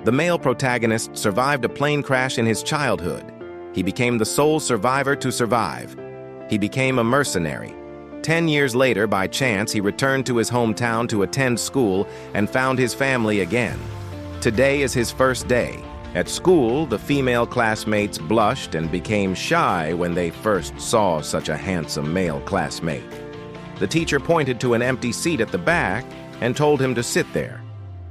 The male protagonist survived a plane crash in his childhood. He became the sole survivor to survive. He became a mercenary. 10 years later, by chance, he returned to his hometown to attend school and found his family again. Today is his first day. At school, the female classmates blushed and became shy when they first saw such a handsome male classmate. The teacher pointed to an empty seat at the back and told him to sit there.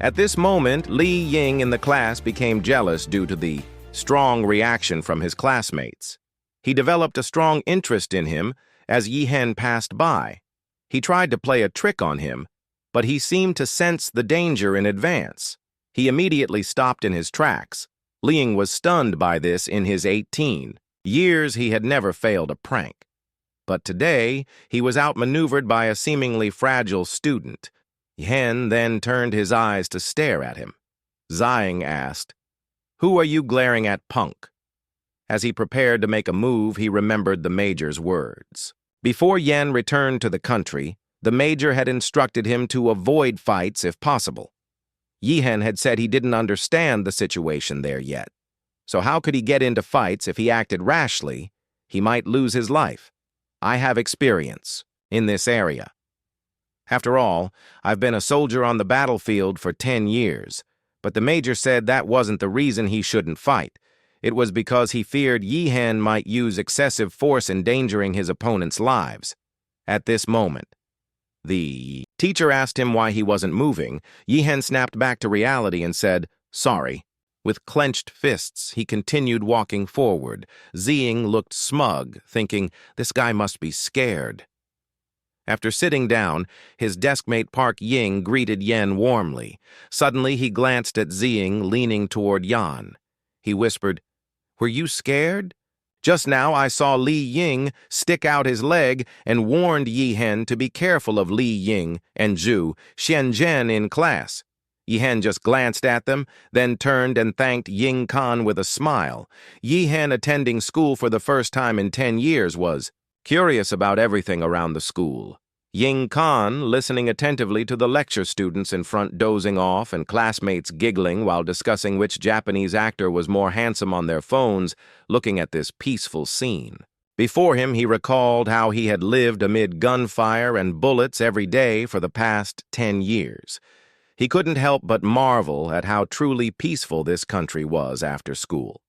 At this moment, Li Ying in the class became jealous due to the strong reaction from his classmates. He developed a strong interest in him as Yi Hen passed by. He tried to play a trick on him, but he seemed to sense the danger in advance. He immediately stopped in his tracks. Li Ying was stunned by this in his 18 years. He had never failed a prank. But today, he was outmaneuvered by a seemingly fragile student. Yi Hen then turned his eyes to stare at him. Zhang asked, "Who are you glaring at, punk?" As he prepared to make a move, he remembered the major's words. Before Yen returned to the country, the major had instructed him to avoid fights if possible. Yi Hen had said he didn't understand the situation there yet. So how could he get into fights if he acted rashly? He might lose his life. I have experience in this area. After all, I've been a soldier on the battlefield for 10 years, but the major said that wasn't the reason he shouldn't fight. It was because he feared Yi Hen might use excessive force endangering his opponent's lives. At this moment, the teacher asked him why he wasn't moving. Yi Hen snapped back to reality and said, "Sorry." With clenched fists, he continued walking forward. Ziying looked smug, thinking, this guy must be scared. After sitting down, his deskmate Park Ying greeted Yen warmly. Suddenly, he glanced at Ziying leaning toward Yan. He whispered, "Were you scared? Just now I saw Li Ying stick out his leg and warned Yi Hen to be careful of Li Ying and Zhu Xianzhen in class." Yi Hen just glanced at them, then turned and thanked Ying Kan with a smile. Yi Hen, attending school for the first time in 10 years, was curious about everything around the school. Ying Kan, listening attentively to the lecture students in front dozing off and classmates giggling while discussing which Japanese actor was more handsome on their phones, looking at this peaceful scene. Before him, he recalled how he had lived amid gunfire and bullets every day for the past 10 years. He couldn't help but marvel at how truly peaceful this country was after school.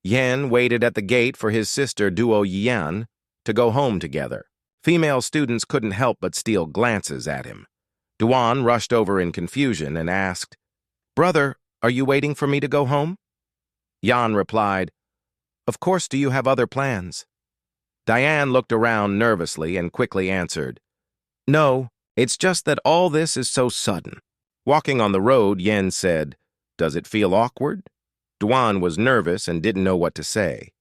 Yen waited at the gate for his sister Duo Yan to go home together. Female students couldn't help but steal glances at him. Duan rushed over in confusion and asked, "Brother, are you waiting for me to go home?" Yan replied, "Of course, do you have other plans?" Diane looked around nervously and quickly answered, "No, it's just that all this is so sudden." Walking on the road, Yen said, "Does it feel awkward?" Duan was nervous and didn't know what to say.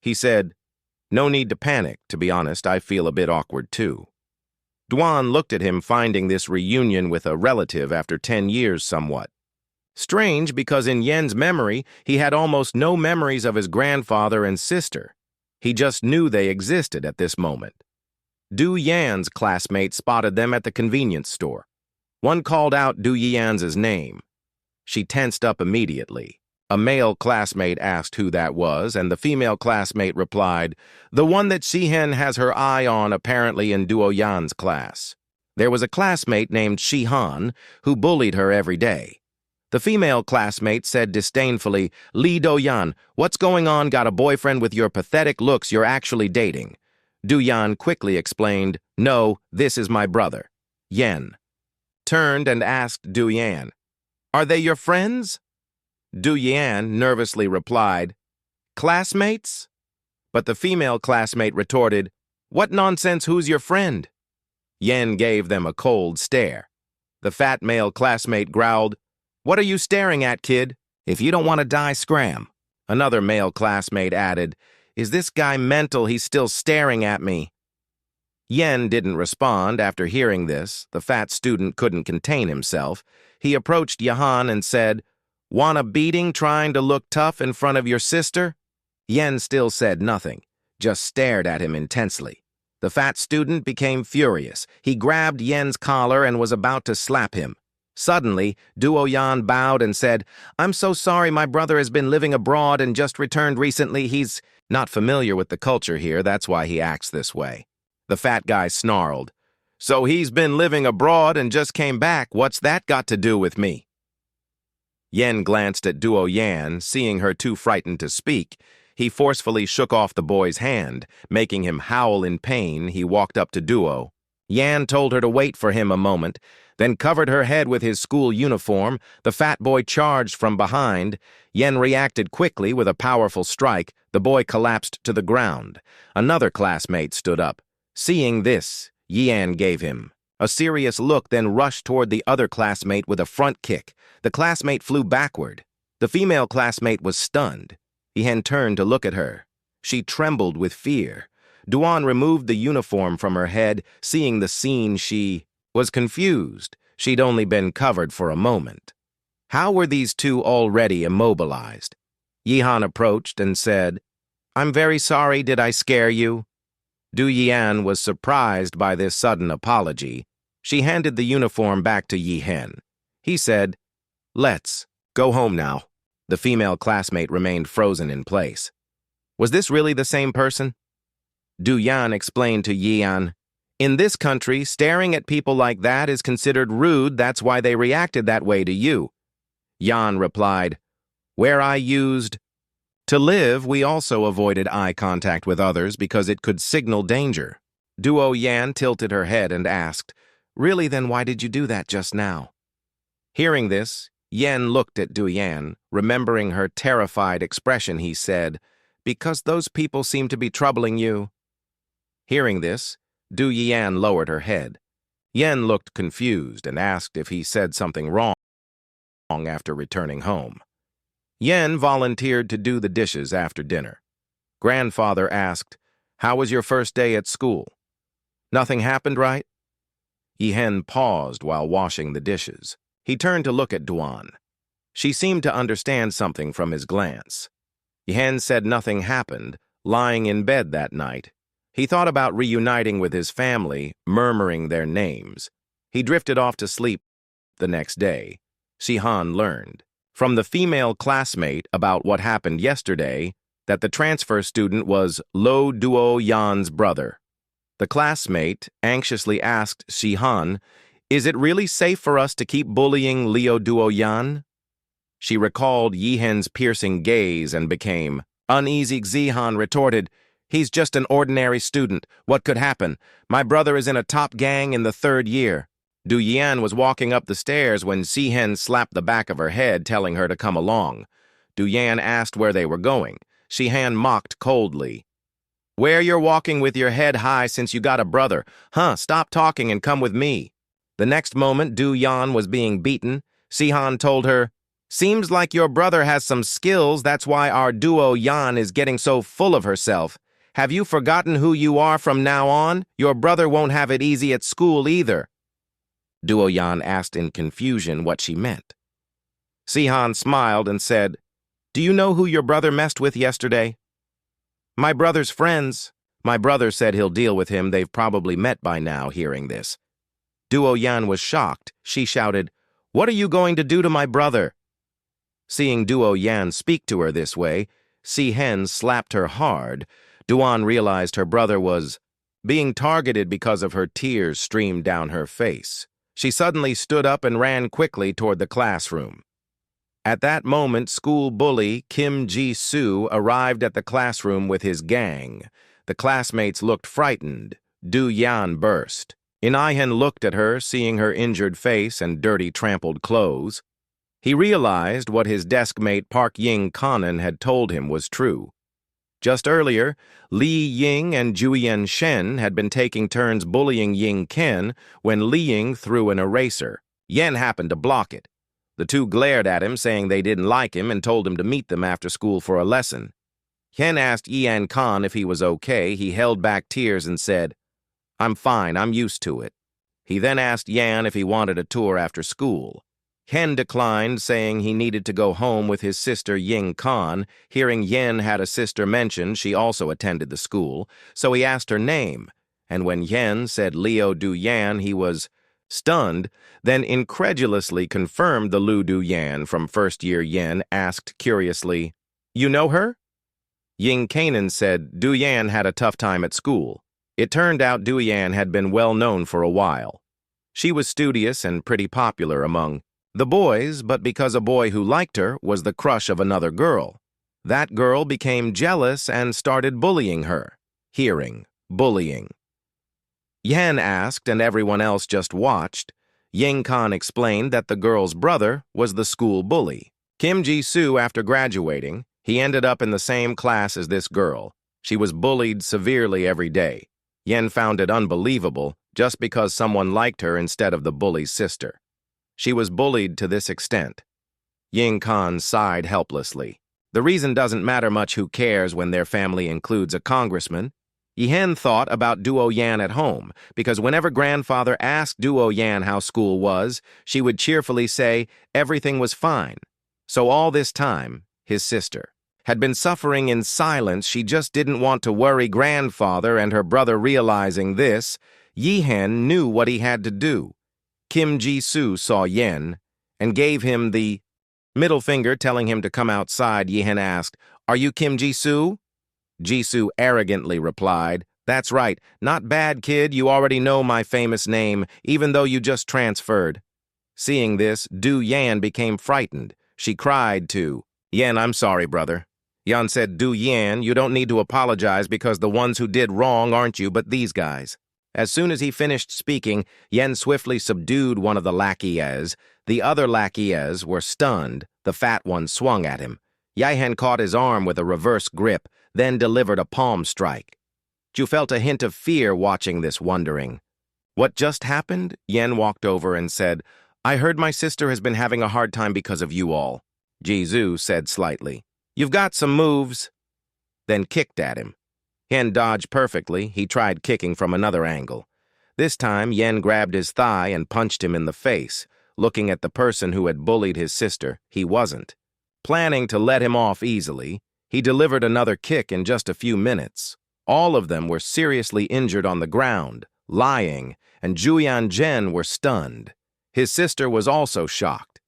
He said, "No need to panic. To be honest, I feel a bit awkward too." Duan looked at him, finding this reunion with a relative after 10 years somewhat strange, because in Yen's memory, he had almost no memories of his grandfather and sister. He just knew they existed at this moment. Du Yan's classmate spotted them at the convenience store. One called out Du Yan's name. She tensed up immediately. A male classmate asked who that was, and the female classmate replied, "The one that Shihen has her eye on apparently in Duo Yan's class. There was a classmate named Shihan who bullied her every day." The female classmate said disdainfully, "Li Do-yan, what's going on? Got a boyfriend with your pathetic looks you're actually dating?" Du-yan quickly explained, "No, this is my brother." Yen turned and asked Du-yan, "Are they your friends?" Du-yan nervously replied, "Classmates?" But the female classmate retorted, "What nonsense, who's your friend?" Yen gave them a cold stare. The fat male classmate growled, "What are you staring at, kid? If you don't want to die, scram." Another male classmate added, "Is this guy mental? He's still staring at me." Yen didn't respond. After hearing this, the fat student couldn't contain himself. He approached Yahan and said, "Want a beating trying to look tough in front of your sister?" Yen still said nothing, just stared at him intensely. The fat student became furious. He grabbed Yen's collar and was about to slap him. Suddenly, Duo Yan bowed and said, "I'm so sorry, my brother has been living abroad and just returned recently. He's not familiar with the culture here, that's why he acts this way." The fat guy snarled, "So he's been living abroad and just came back. What's that got to do with me?" Yen glanced at Duo Yan, seeing her too frightened to speak. He forcefully shook off the boy's hand, making him howl in pain. He walked up to Duo. Yan told her to wait for him a moment, then covered her head with his school uniform. The fat boy charged from behind. Yen reacted quickly with a powerful strike. The boy collapsed to the ground. Another classmate stood up. Seeing this, Yan gave him a serious look, then rushed toward the other classmate with a front kick. The classmate flew backward. The female classmate was stunned. Yan turned to look at her. She trembled with fear. Duan removed the uniform from her head. Seeing the scene, she was confused. She'd only been covered for a moment. How were these two already immobilized? Yihan approached and said, "I'm very sorry, did I scare you?" Du Yan was surprised by this sudden apology. She handed the uniform back to Yi Hen. He said, "Let's go home now." The female classmate remained frozen in place. Was this really the same person? Du Yan explained to Yi Yan, "In this country, staring at people like that is considered rude. That's why they reacted that way to you." Yan replied, "Where I used to live, we also avoided eye contact with others because it could signal danger." Duo Yan tilted her head and asked, "Really, then why did you do that just now?" Hearing this, Yen looked at Du Yan. Remembering her terrified expression, he said, "Because those people seem to be troubling you." Hearing this, Du Yan lowered her head. Yen looked confused and asked if he said something wrong after returning home. Yen volunteered to do the dishes after dinner. Grandfather asked, "How was your first day at school? Nothing happened, right?" Yihen paused while washing the dishes. He turned to look at Duan. She seemed to understand something from his glance. Yihen said nothing happened, lying in bed that night. He thought about reuniting with his family, murmuring their names. He drifted off to sleep the next day. Shihan learned from the female classmate about what happened yesterday that the transfer student was Lo Duo Yan's brother. The classmate anxiously asked Shihan, "Is it really safe for us to keep bullying Leo Duo Yan?" She recalled Yihen's piercing gaze and became uneasy. Shihan retorted, "He's just an ordinary student. What could happen? My brother is in a top gang in the 3rd year." Du Yan was walking up the stairs when Shihen slapped the back of her head, telling her to come along. Du Yan asked where they were going. Shihan mocked coldly, "Where you're walking with your head high since you got a brother? Huh, stop talking and come with me." The next moment, Du Yan was being beaten. Shihan told her, "Seems like your brother has some skills. That's why our Duo Yan is getting so full of herself. Have you forgotten who you are from now on? Your brother won't have it easy at school either." Duo Yan asked in confusion what she meant. Shihan smiled and said, "Do you know who your brother messed with yesterday?" "My brother's friends. My brother said he'll deal with him. They've probably met by now." Hearing this, Duo Yan was shocked. She shouted, "What are you going to do to my brother?" Seeing Duo Yan speak to her this way, Shihen slapped her hard. Duan realized her brother was being targeted because of her tears streamed down her face. She suddenly stood up and ran quickly toward the classroom. At that moment, school bully Kim Ji-soo arrived at the classroom with his gang. The classmates looked frightened. Du Yan burst. Yihen looked at her, seeing her injured face and dirty, trampled clothes. He realized what his desk mate Park Ying Kanan had told him was true. Just earlier, Li Ying and Juyen Shen had been taking turns bullying Ying Ken when Li Ying threw an eraser. Yen happened to block it. The two glared at him, saying they didn't like him, and told him to meet them after school for a lesson. Yen asked Yan Khan if he was okay. He held back tears and said, "I'm fine, I'm used to it." He then asked Yan if he wanted a tour after school. Yen declined, saying he needed to go home with his sister Ying Khan. Hearing Yen had a sister mentioned, she also attended the school, so he asked her name. And when Yen said Leo Du Yan, he was Stunned, then incredulously confirmed the Lu Du Yan from first-year Yen asked curiously, "You know her?" Ying Kanan said Du Yan had a tough time at school. It turned out Du Yan had been well known for a while. She was studious and pretty popular among the boys, but because a boy who liked her was the crush of another girl. That girl became jealous and started bullying her. Hearing, bullying. Yan asked and everyone else just watched. Ying Kan explained that the girl's brother was the school bully. Kim Ji-soo, after graduating, he ended up in the same class as this girl. She was bullied severely every day. Yen found it unbelievable just because someone liked her instead of the bully's sister. She was bullied to this extent. Ying Kan sighed helplessly. The reason doesn't matter much. Who cares when their family includes a congressman? Yihen thought about Duo Yan at home, because whenever grandfather asked Duo Yan how school was, she would cheerfully say everything was fine. So all this time, his sister had been suffering in silence. She just didn't want to worry grandfather, and her brother realizing this, Yihen knew what he had to do. Kim Ji-soo saw Yen and gave him the middle finger, telling him to come outside. Yihen asked, "Are you Kim Ji-soo?" Ji-soo arrogantly replied, "That's right. Not bad, kid. You already know my famous name, even though you just transferred." Seeing this, Du Yan became frightened. She cried to Yan, "I'm sorry, brother." Yan said, "Du Yan, you don't need to apologize because the ones who did wrong aren't you, but these guys." As soon as he finished speaking, Yen swiftly subdued one of the lackeys. The other lackeys were stunned. The fat one swung at him. Yihen caught his arm with a reverse grip, then delivered a palm strike. Ju felt a hint of fear watching this, wondering. What just happened? Yen walked over and said, "I heard my sister has been having a hard time because of you all." Ji-soo said slightly, "You've got some moves," then kicked at him. Yen dodged perfectly. He tried kicking from another angle. This time, Yen grabbed his thigh and punched him in the face. Looking at the person who had bullied his sister, he wasn't. Planning to let him off easily, he delivered another kick in just a few minutes. All of them were seriously injured on the ground, lying, and Juyan Jen were stunned. His sister was also shocked.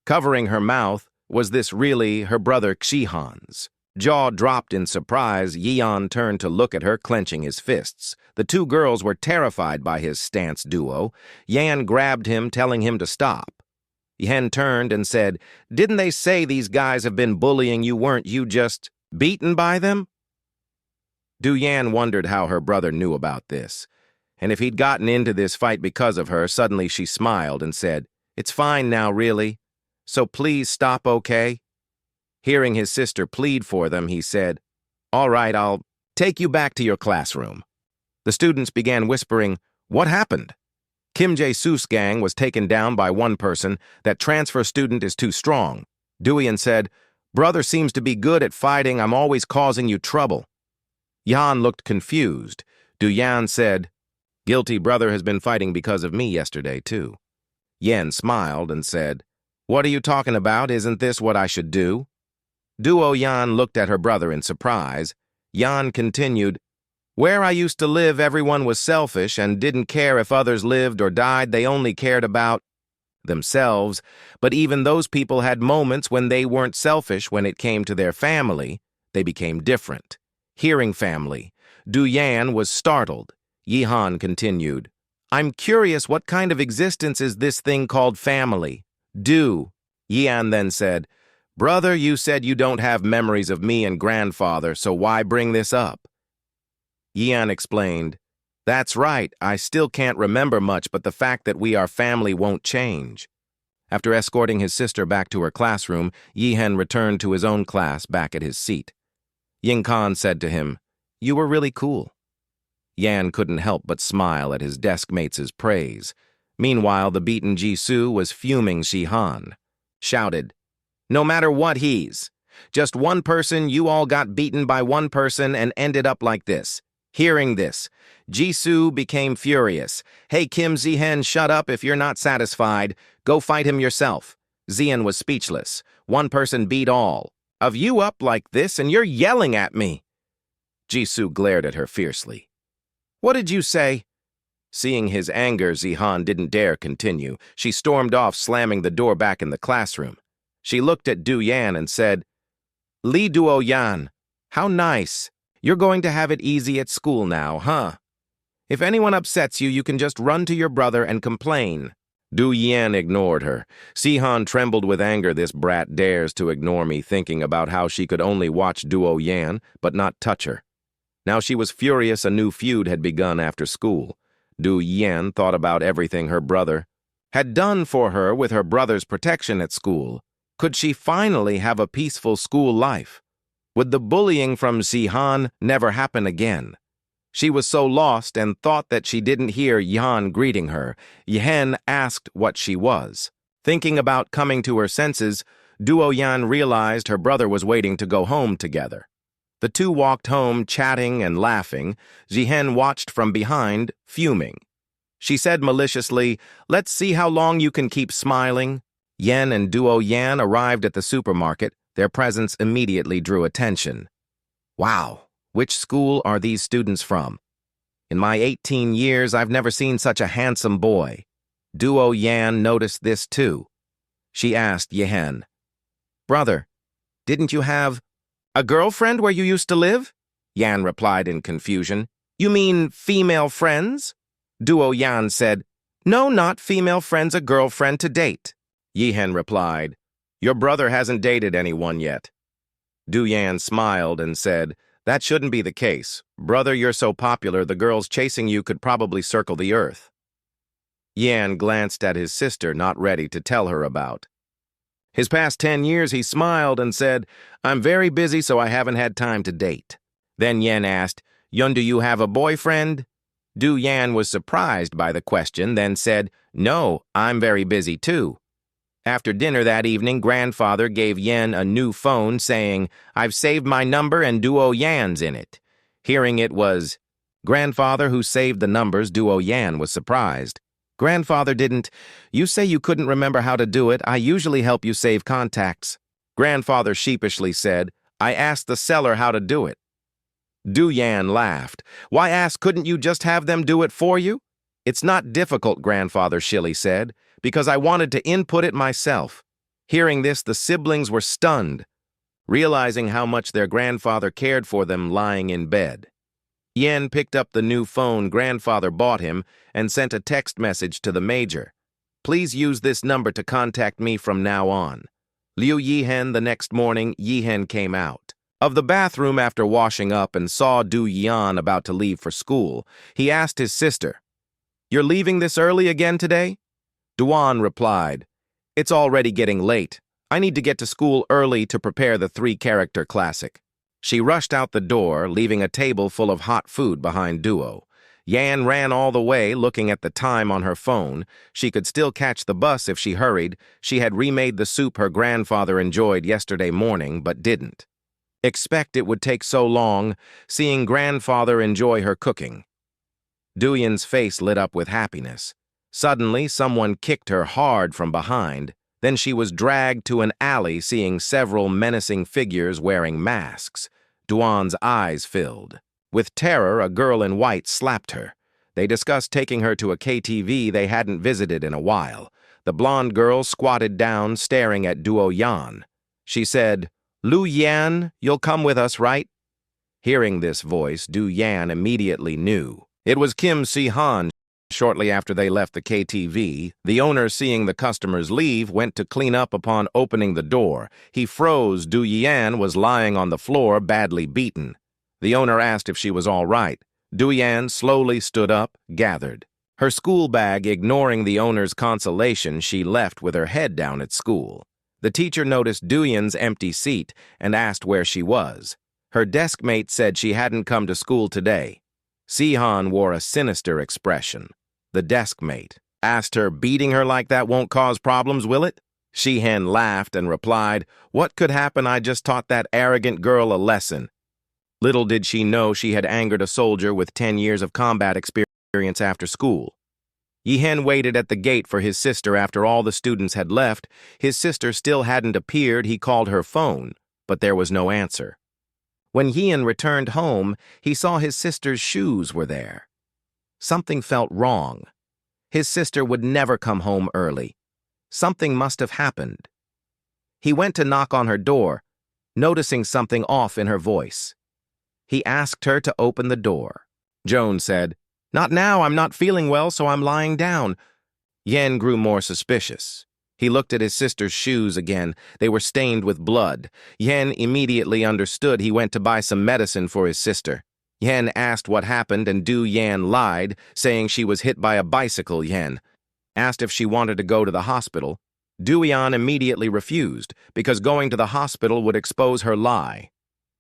Covering her mouth was this really her brother Xihan's. Jaw dropped in surprise, Yeon turned to look at her, clenching his fists. The two girls were terrified by his stance duo. Yan grabbed him, telling him to stop. Yen turned and said, "Didn't they say these guys have been bullying you? Weren't you just beaten by them?" Du Yan wondered how her brother knew about this, and if he'd gotten into this fight because of her. Suddenly she smiled and said, "It's fine now, really. So please stop, okay?" Hearing his sister plead for them, he said, "All right, I'll take you back to your classroom." The students began whispering, "What happened?" Kim Jae-soo's gang was taken down by one person. That transfer student is too strong. Duyan said, "Brother seems to be good at fighting. I'm always causing you trouble." Yan looked confused. Duyan said, "Guilty brother has been fighting because of me yesterday, too." Yen smiled and said, "What are you talking about? Isn't this what I should do?" Duo Yan looked at her brother in surprise. Yan continued, "Where I used to live, everyone was selfish and didn't care if others lived or died. They only cared about themselves. But even those people had moments when they weren't selfish. When it came to their family, they became different." Hearing family, Du Yan was startled. Yihan continued, "I'm curious, what kind of existence is this thing called family?" Yan then said, "Brother, you said you don't have memories of me and grandfather, so why bring this up?" Yan explained, "That's right, I still can't remember much, but the fact that we are family won't change." After escorting his sister back to her classroom, Yihen returned to his own class back at his seat. Ying Kan said to him, "You were really cool." Yan couldn't help but smile at his desk mates' praise. Meanwhile, the beaten Ji-soo was fuming. Shihan shouted, "No matter what he's. Just one person, you all got beaten by one person and ended up like this." Hearing this, Ji-soo became furious. "Hey Kim Zihen, shut up if you're not satisfied. Go fight him yourself." Zian was speechless. One person beat all of you up like this and you're yelling at me. Ji-soo glared at her fiercely. "What did you say?" Seeing his anger, Zihan didn't dare continue. She stormed off, slamming the door back in the classroom. She looked at Du Yan and said, Li Duo Yan, how nice. You're going to have it easy at school now, huh? If anyone upsets you, you can just run to your brother and complain. Du Yan ignored her. Zihan trembled with anger. This brat dares to ignore me, thinking about how she could only watch Duo Yan, but not touch her. Now she was furious a new feud had begun after school. Du Yan thought about everything her brother had done for her with her brother's protection at school. Could she finally have a peaceful school life? Would the bullying from Zihan never happen again? She was so lost and thought that she didn't hear Yan greeting her. Yan asked what she was. Thinking about coming to her senses, Duo Yan realized her brother was waiting to go home together. The two walked home, chatting and laughing. Zihen watched from behind, fuming. She said maliciously, "Let's see how long you can keep smiling." Yen and Duo Yan arrived at the supermarket. Their presence immediately drew attention. Wow, which school are these students from? In my 18 years, I've never seen such a handsome boy. Duo Yan noticed this too. She asked Yehen, "Brother, didn't you have a girlfriend where you used to live?" Yan replied in confusion. "You mean female friends?" Duo Yan said, "No, not female friends, a girlfriend to date." Yehen replied, "Your brother hasn't dated anyone yet." Du Yan smiled and said, "That shouldn't be the case. Brother, you're so popular, the girls chasing you could probably circle the earth." Yan glanced at his sister, not ready to tell her about his past 10 years. He smiled and said, "I'm very busy, so I haven't had time to date." Then Yan asked, "Yun, do you have a boyfriend?" Du Yan was surprised by the question, then said, "No, I'm very busy too." After dinner that evening, grandfather gave Yen a new phone, saying, "I've saved my number and Duo Yan's in it." Hearing it was grandfather who saved the numbers, Duo Yan was surprised. "Grandfather didn't. You say you couldn't remember how to do it. I usually help you save contacts." Grandfather sheepishly said, "I asked the seller how to do it." Du Yan laughed. "Why ask? Couldn't you just have them do it for you?" "It's not difficult," grandfather shilly said, "because I wanted to input it myself." Hearing this, the siblings were stunned, realizing how much their grandfather cared for them lying in bed. Yen picked up the new phone grandfather bought him and sent a text message to the major. "Please use this number to contact me from now on." Liu Yihen. The next morning, Yihen came out of the bathroom after washing up and saw Du Yan about to leave for school. He asked his sister, "You're leaving this early again today?" Duan replied, "It's already getting late. I need to get to school early to prepare the 3-character classic." She rushed out the door, leaving a table full of hot food behind Duo. Yan ran all the way, looking at the time on her phone. She could still catch the bus if she hurried. She had remade the soup her grandfather enjoyed yesterday morning, but didn't expect it would take so long, seeing grandfather enjoy her cooking. Duyan's face lit up with happiness. Suddenly, someone kicked her hard from behind. Then she was dragged to an alley, seeing several menacing figures wearing masks. Duan's eyes filled. With terror, a girl in white slapped her. They discussed taking her to a KTV they hadn't visited in a while. The blonde girl squatted down, staring at Duo Yan. She said, "Lu Yan, you'll come with us, right?" Hearing this voice, Du Yan immediately knew. It was Kim Si-han. Shortly after they left the KTV, the owner, seeing the customers leave, went to clean up. Upon opening the door, he froze. Du Yan was lying on the floor, badly beaten. The owner asked if she was all right. Du Yan slowly stood up, gathered her school bag. Ignoring the owner's consolation, she left with her head down at school. The teacher noticed Du Yan's empty seat and asked where she was. Her desk mate said she hadn't come to school today. Si-han wore a sinister expression. The desk mate asked her, "Beating her like that won't cause problems, will it?" Shi-hen laughed and replied, "What could happen? I just taught that arrogant girl a lesson." Little did she know she had angered a soldier with 10 years of combat experience after school. Yi-hen waited at the gate for his sister after all the students had left. His sister still hadn't appeared. He called her phone, but there was no answer. When Yi-hen returned home, he saw his sister's shoes were there. Something felt wrong. His sister would never come home early. Something must have happened. He went to knock on her door, noticing something off in her voice. He asked her to open the door. Joan said, "Not now, I'm not feeling well, so I'm lying down." Yen grew more suspicious. He looked at his sister's shoes again. They were stained with blood. Yen immediately understood. He went to buy some medicine for his sister. Yen asked what happened, and Du Yan lied, saying she was hit by a bicycle. Yen asked if she wanted to go to the hospital. Du Yan immediately refused, because going to the hospital would expose her lie.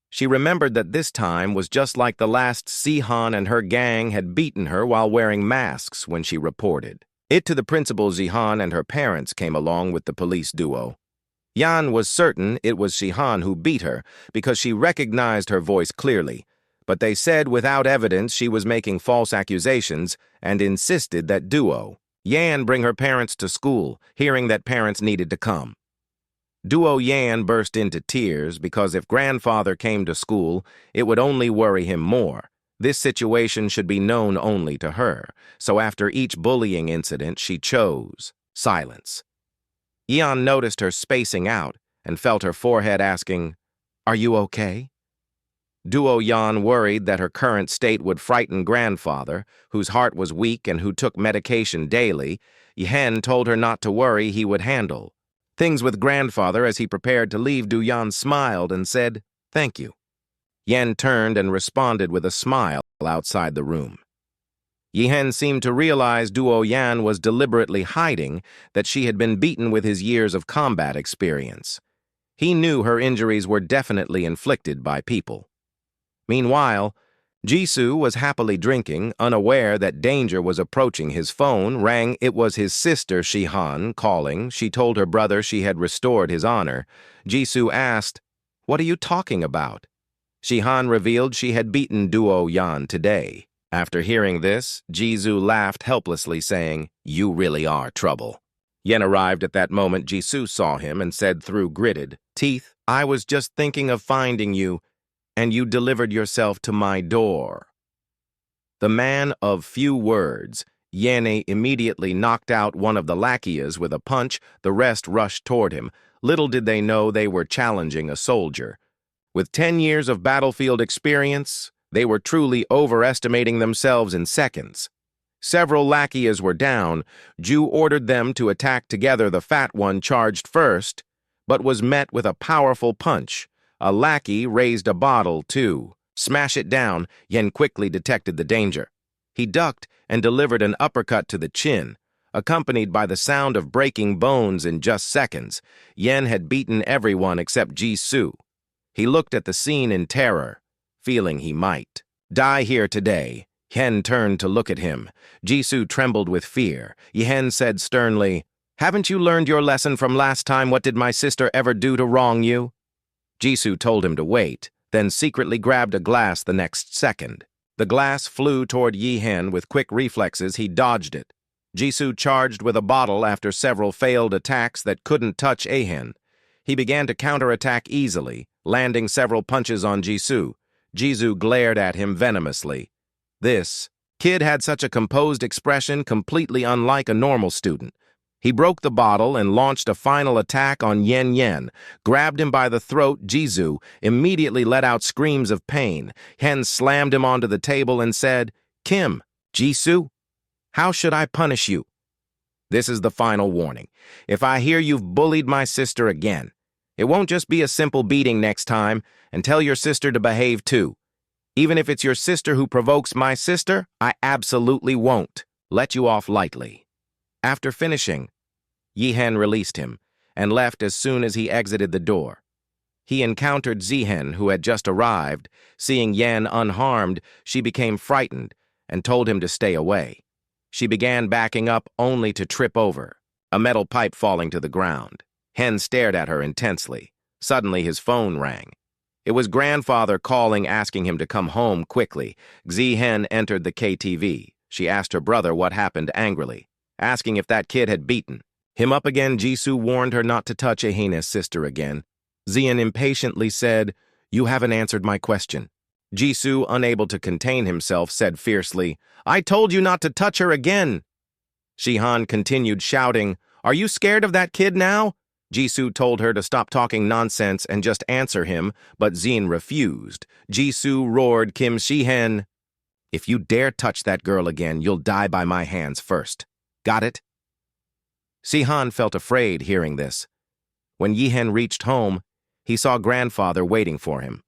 She remembered that this time was just like the last Zihan and her gang had beaten her while wearing masks when she reported it to the principal. Zihan and her parents came along with the police duo. Yan was certain it was Zihan who beat her because she recognized her voice clearly, but they said without evidence she was making false accusations and insisted that Duo, Yan, bring her parents to school, hearing that parents needed to come. Duo Yan burst into tears because if grandfather came to school, it would only worry him more. This situation should be known only to her, so after each bullying incident, she chose silence. Yan noticed her spacing out and felt her forehead asking, "Are you okay?" Duo Yan worried that her current state would frighten grandfather, whose heart was weak and who took medication daily. Yen told her not to worry, he would handle things with grandfather. As he prepared to leave, Du Yan smiled and said, "Thank you." Yen turned and responded with a smile outside the room. Yihen seemed to realize Duo Yan was deliberately hiding that she had been beaten with his years of combat experience. He knew her injuries were definitely inflicted by people. Meanwhile, Jisoo was happily drinking, unaware that danger was approaching. His phone rang. It was his sister, Shihan, calling. She told her brother she had restored his honor. Jisoo asked, "What are you talking about?" Shihan revealed she had beaten Duo Yan today. After hearing this, Jisoo laughed helplessly, saying, "You really are trouble." Yen arrived at that moment. Jisoo saw him and said through gritted teeth, "I was just thinking of finding you, and you delivered yourself to my door." The man of few words, Yene immediately knocked out one of the lackeys with a punch. The rest rushed toward him. Little did they know they were challenging a soldier. With 10 years of battlefield experience, they were truly overestimating themselves in seconds. Several lackeys were down. Ju ordered them to attack together. The fat one charged first, but was met with a powerful punch. A lackey raised a bottle to smash it down. Yen quickly detected the danger. He ducked and delivered an uppercut to the chin, accompanied by the sound of breaking bones. In just seconds, Yen had beaten everyone except Jisoo. He looked at the scene in terror, feeling he might die here today. Yen turned to look at him. Jisoo trembled with fear. Yen said sternly, "Haven't you learned your lesson from last time? What did my sister ever do to wrong you?" Jisoo told him to wait, then secretly grabbed a glass the next second. The glass flew toward Yihen. With quick reflexes, he dodged it. Jisoo charged with a bottle after several failed attacks that couldn't touch Yihen. He began to counterattack easily, landing several punches on Jisoo. Jisoo glared at him venomously. This kid had such a composed expression, completely unlike a normal student. He broke the bottle and launched a final attack on Yen, grabbed him by the throat. Jisoo immediately let out screams of pain. Yen slammed him onto the table and said, "Kim, Jisoo, how should I punish you? This is the final warning. If I hear you've bullied my sister again, it won't just be a simple beating next time, and tell your sister to behave too. Even if it's your sister who provokes my sister, I absolutely won't let you off lightly." After finishing, Yihen released him and left as soon as he exited the door. He encountered Zihen, who had just arrived. Seeing Yen unharmed, she became frightened and told him to stay away. She began backing up only to trip over a metal pipe falling to the ground. Hen stared at her intensely. Suddenly his phone rang. It was grandfather calling, asking him to come home quickly. Zihen entered the KTV. She asked her brother what happened angrily, asking if that kid had beaten him up again. Jisoo warned her not to touch Ahena's sister again. Zian impatiently said, "You haven't answered my question. Jisoo, unable to contain himself, said fiercely, "I told you not to touch her again." Shihan continued shouting, "Are you scared of that kid now?" Jisoo told her to stop talking nonsense and just answer him, but Zin refused. Jisoo roared Kim Shihan, "If you dare touch that girl again, you'll die by my hands first. Got it?" Shihan felt afraid hearing this. When Yihen reached home, he saw grandfather waiting for him.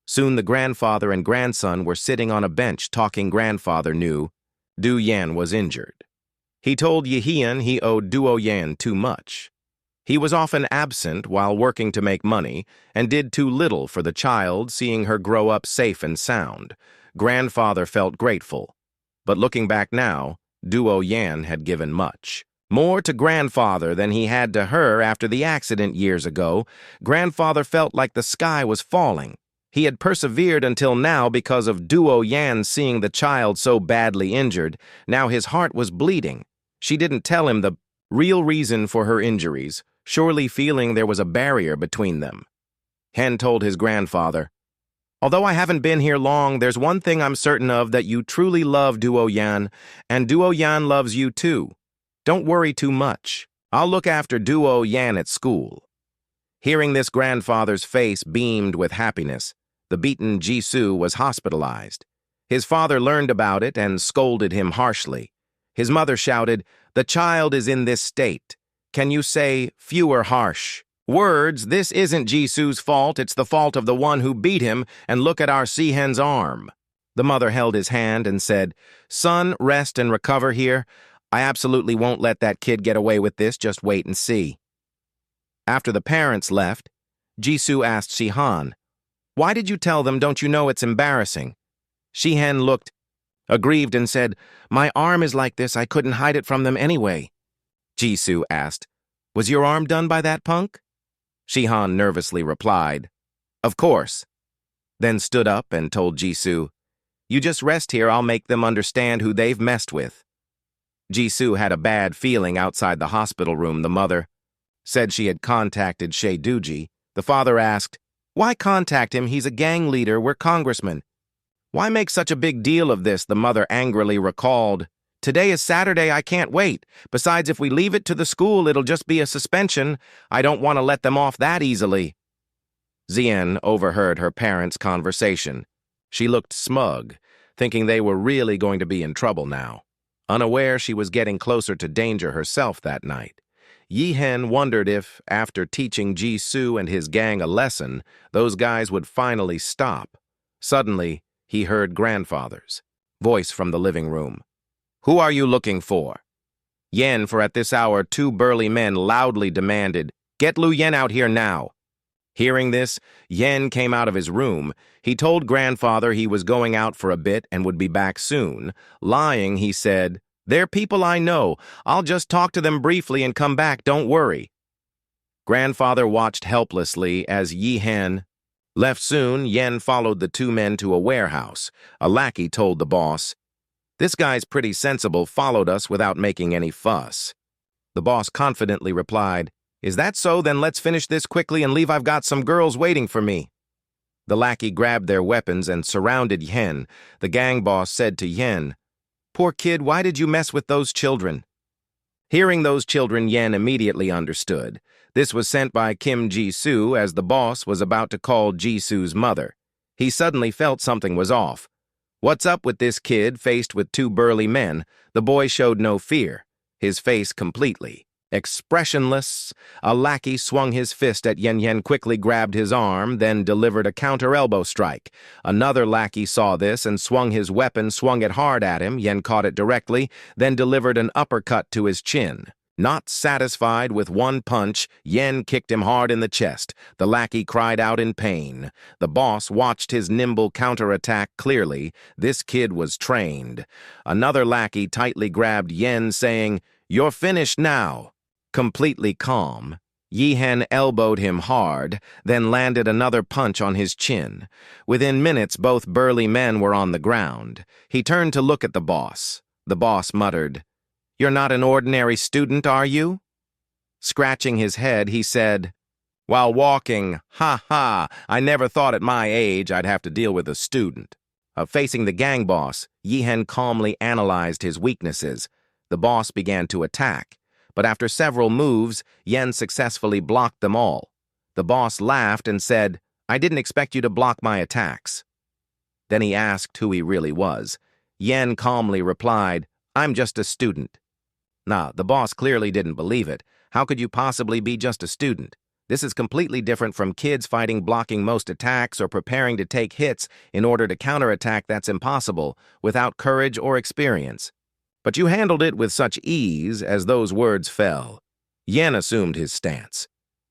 Soon the grandfather and grandson were sitting on a bench talking. Grandfather knew Du Yan was injured. He told Yihen he owed Duo Yan too much. He was often absent while working to make money and did too little for the child, seeing her grow up safe and sound. Grandfather felt grateful. But looking back now, Duo Yan had given much. More to grandfather than he had to her after the accident years ago. Grandfather felt like the sky was falling. He had persevered until now because of Duo Yan seeing the child so badly injured. Now his heart was bleeding. She didn't tell him the real reason for her injuries, surely feeling there was a barrier between them. Hen told his grandfather, "Although I haven't been here long, there's one thing I'm certain of, that you truly love Duo Yan, and Duo Yan loves you too. Don't worry too much. I'll look after Duo Yan at school." Hearing this, grandfather's face beamed with happiness. The beaten Jisoo was hospitalized. His father learned about it and scolded him harshly. His mother shouted, "The child is in this state. Can you say fewer harsh words? This isn't Jisoo's fault. It's the fault of the one who beat him, and look at our Sihen's arm." The mother held his hand and said, "Son, rest and recover here. I absolutely won't let that kid get away with this. Just wait and see." After the parents left, Jisoo asked Shihan, "Why did you tell them? Don't you know it's embarrassing?" Shihan looked aggrieved and said, "My arm is like this. I couldn't hide it from them anyway." Jisoo asked, "Was your arm done by that punk?" Shihan nervously replied, "Of course." Then stood up and told Jisoo, "You just rest here. I'll make them understand who they've messed with." Jisoo had a bad feeling outside the hospital room. The mother said she had contacted Shea Dooji. The father asked, "Why contact him? He's a gang leader. We're congressmen." "Why make such a big deal of this?" the mother angrily recalled. "Today is Saturday. I can't wait. Besides, if we leave it to the school, it'll just be a suspension. I don't want to let them off that easily." Zien overheard her parents' conversation. She looked smug, thinking they were really going to be in trouble now. Unaware she was getting closer to danger herself that night. Yihen wondered if, after teaching Jisoo and his gang a lesson, those guys would finally stop. Suddenly, he heard grandfather's voice from the living room. "Who are you looking for?" Yen, for at this hour 2 burly men loudly demanded, "Get Lu Yen out here now." Hearing this, Yen came out of his room. He told grandfather he was going out for a bit and would be back soon. Lying, he said, "They're people I know. I'll just talk to them briefly and come back, don't worry." Grandfather watched helplessly as Yihen left. Soon, Yen followed the 2 men to a warehouse. A lackey told the boss, "This guy's pretty sensible, followed us without making any fuss." The boss confidently replied, "Is that so? Then let's finish this quickly and leave. I've got some girls waiting for me." The lackey grabbed their weapons and surrounded Yen. The gang boss said to Yen, "Poor kid, why did you mess with those children?" Hearing those children, Yen immediately understood. This was sent by Kim Jisoo as the boss was about to call Jisoo's mother. He suddenly felt something was off. What's up with this kid faced with 2 burly men? The boy showed no fear, his face completely expressionless. A lackey swung his fist at Yen. Yen quickly grabbed his arm, then delivered a counter elbow strike. Another lackey saw this and swung his weapon, swung it hard at him. Yen caught it directly, then delivered an uppercut to his chin. Not satisfied with one punch, Yen kicked him hard in the chest. The lackey cried out in pain. The boss watched his nimble counterattack clearly. This kid was trained. Another lackey tightly grabbed Yen, saying, "You're finished now." Completely calm, Yihen elbowed him hard, then landed another punch on his chin. Within minutes, both burly men were on the ground. He turned to look at the boss. The boss muttered, "You're not an ordinary student, are you?" Scratching his head, he said, While walking, ha ha, I never thought at my age I'd have to deal with a student. Facing the gang boss, Yihen calmly analyzed his weaknesses. The boss began to attack, but after several moves, Yen successfully blocked them all. The boss laughed and said, "I didn't expect you to block my attacks." Then he asked who he really was. Yen calmly replied, "I'm just a student." Nah, the boss clearly didn't believe it. How could you possibly be just a student? This is completely different from kids fighting blocking most attacks or preparing to take hits in order to counterattack. That's impossible without courage or experience. But you handled it with such ease as those words fell. Yen assumed his stance.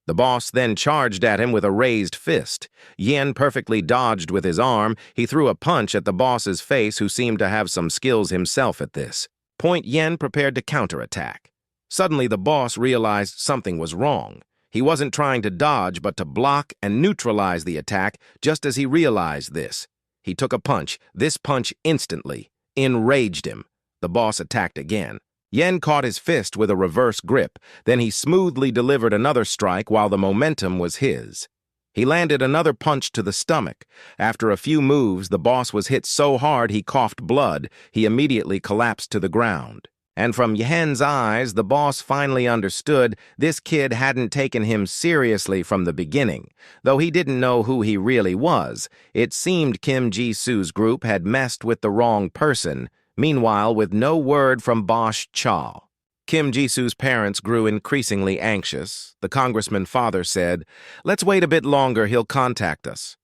The boss then charged at him with a raised fist. Yen perfectly dodged with his arm. He threw a punch at the boss's face, who seemed to have some skills himself at this. Yen prepared to counterattack. Suddenly the boss realized something was wrong. He wasn't trying to dodge, but to block and neutralize the attack. Just as he realized this, he took a punch. This punch instantly enraged him. The boss attacked again. Yen caught his fist with a reverse grip. Then he smoothly delivered another strike while the momentum was his. He landed another punch to the stomach. After a few moves, the boss was hit so hard he coughed blood. He immediately collapsed to the ground. And from Yihen's eyes, the boss finally understood this kid hadn't taken him seriously from the beginning. Though he didn't know who he really was, it seemed Kim Ji-soo's group had messed with the wrong person. Meanwhile, with no word from Boss Cha, Kim Ji-soo's parents grew increasingly anxious. The congressman's father said, "Let's wait a bit longer, he'll contact us."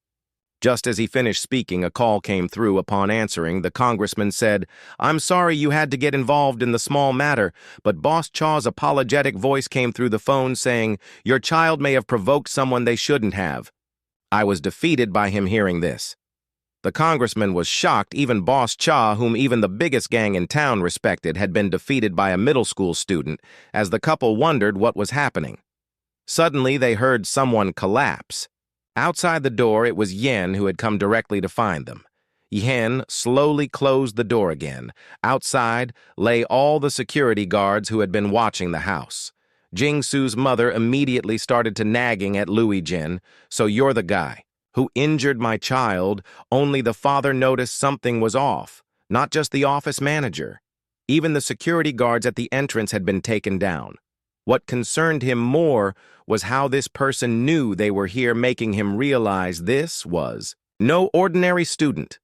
Just as he finished speaking, a call came through. Upon answering, the congressman said, "I'm sorry you had to get involved in the small matter," but Boss Cha's apologetic voice came through the phone saying, "Your child may have provoked someone they shouldn't have." I was defeated by him hearing this. The congressman was shocked. Even Boss Cha, whom even the biggest gang in town respected, had been defeated by a middle school student, as the couple wondered what was happening. Suddenly, they heard someone collapse. Outside the door, it was Yen who had come directly to find them. Yen slowly closed the door again. Outside lay all the security guards who had been watching the house. Jing-soo's mother immediately started to nagging at Louis Jin. "So you're the guy who injured my child." Only the father noticed something was off, not just the office manager. Even the security guards at the entrance had been taken down. What concerned him more was how this person knew they were here, making him realize this was no ordinary student.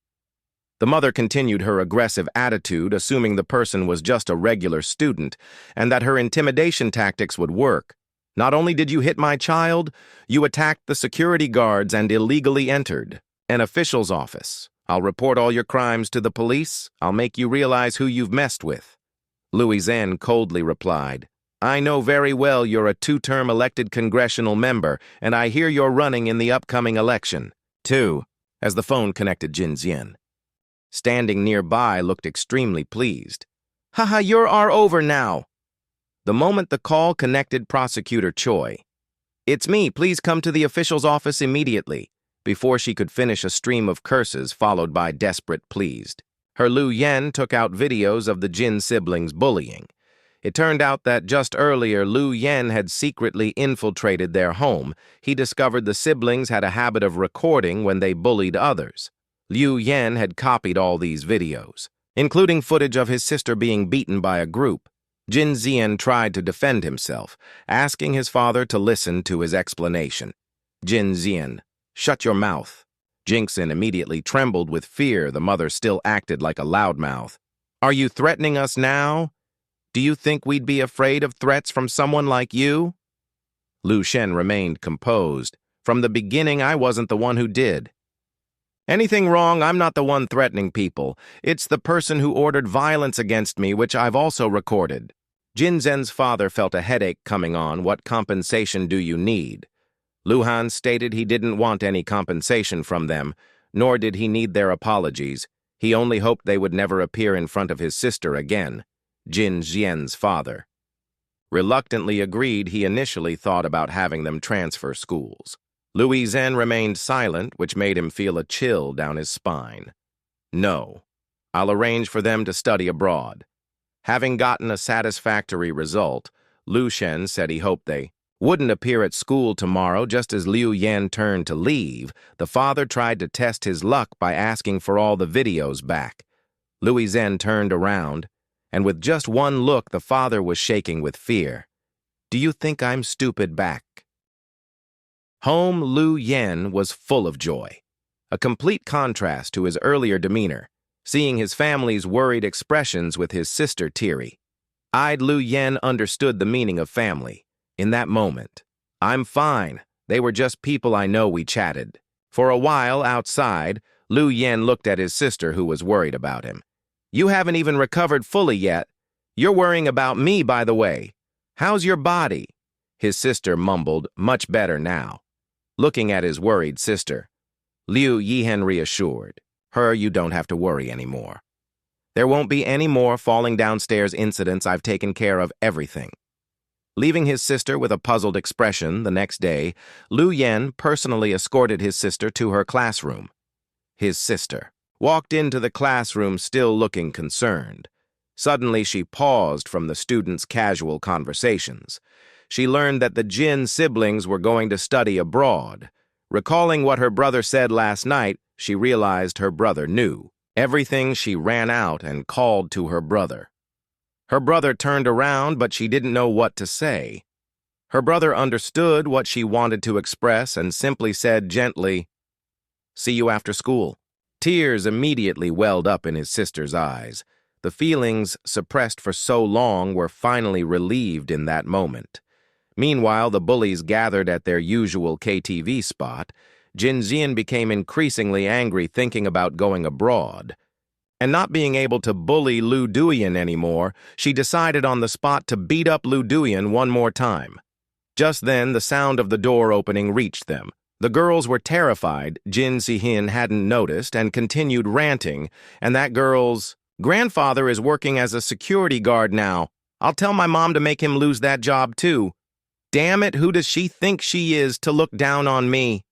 The mother continued her aggressive attitude, assuming the person was just a regular student, and that her intimidation tactics would work. "Not only did you hit my child, you attacked the security guards and illegally entered an official's office. I'll report all your crimes to the police. I'll make you realize who you've messed with." Louis Zen coldly replied, "I know very well you're a two-term elected congressional member, and I hear you're running in the upcoming election, too," as the phone connected. Jin Zien, standing nearby, looked extremely pleased. "Haha, you're over now." The moment the call connected, Prosecutor Choi, "It's me, please come to the official's office immediately." Before she could finish, a stream of curses followed by desperate pleas. Her Lu Yen took out videos of the Jin siblings bullying. It turned out that just earlier, Lu Yen had secretly infiltrated their home. He discovered the siblings had a habit of recording when they bullied others. Liu Yen had copied all these videos, including footage of his sister being beaten by a group. Jin Zien tried to defend himself, asking his father to listen to his explanation. Jin Zien, "Shut your mouth." Jingson immediately trembled with fear. The mother still acted like a loudmouth. "Are you threatening us now? Do you think we'd be afraid of threats from someone like you?" Lu Shen remained composed. "From the beginning, I wasn't the one who did anything wrong. I'm not the one threatening people. It's the person who ordered violence against me, which I've also recorded." Jin Zen's father felt a headache coming on. "What compensation do you need?" Luhan stated he didn't want any compensation from them, nor did he need their apologies. He only hoped they would never appear in front of his sister again. Jin Jian's father reluctantly agreed. He initially thought about having them transfer schools. Louis Zen remained silent, which made him feel a chill down his spine. "No, I'll arrange for them to study abroad." Having gotten a satisfactory result, Lu Shen said he hoped they wouldn't appear at school tomorrow. Just as Liu Yan turned to leave, the father tried to test his luck by asking for all the videos back. Liu Zhen turned around, and with just one look, the father was shaking with fear. "Do you think I'm stupid back?" Home Liu Yan was full of joy, a complete contrast to his earlier demeanor, seeing his family's worried expressions with his sister teary-eyed. Liu Yan understood the meaning of family. In that moment, "I'm fine. They were just people I know," we chatted. For a while outside, Liu Yan looked at his sister, who was worried about him. "You haven't even recovered fully yet. You're worrying about me, by the way. How's your body?" His sister mumbled, "Much better now." Looking at his worried sister, Liu Yihen reassured her, "You don't have to worry anymore. There won't be any more falling downstairs incidents. I've taken care of everything." Leaving his sister with a puzzled expression the next day, Liu Yan personally escorted his sister to her classroom. His sister walked into the classroom still looking concerned. Suddenly, she paused from the students' casual conversations. She learned that the Jin siblings were going to study abroad. Recalling what her brother said last night, she realized her brother knew everything. She ran out and called to her brother. Her brother turned around, but she didn't know what to say. Her brother understood what she wanted to express and simply said gently, "See you after school." Tears immediately welled up in his sister's eyes. The feelings suppressed for so long were finally relieved in that moment. Meanwhile, the bullies gathered at their usual KTV spot. Jin Jian became increasingly angry thinking about going abroad. And not being able to bully Lu Duyan anymore, she decided on the spot to beat up Lu Duyan one more time. Just then, the sound of the door opening reached them. The girls were terrified. Jin Zihin hadn't noticed and continued ranting, "And that girl's grandfather is working as a security guard now. I'll tell my mom to make him lose that job too. Damn it, who does she think she is to look down on me?"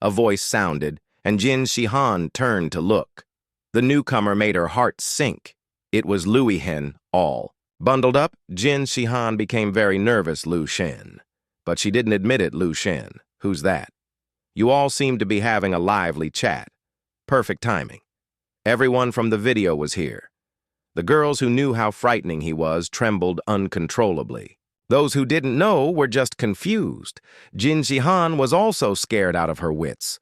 A voice sounded, and Jin Shihan turned to look. The newcomer made her heart sink. It was Liu Yihen, all. Bundled up, Jin Shihan became very nervous. "Lu Shen." But she didn't admit it. "Lu Shen, who's that?" "You all seemed to be having a lively chat." Perfect timing. Everyone from the video was here. The girls who knew how frightening he was trembled uncontrollably. Those who didn't know were just confused. Jin Shihan was also scared out of her wits.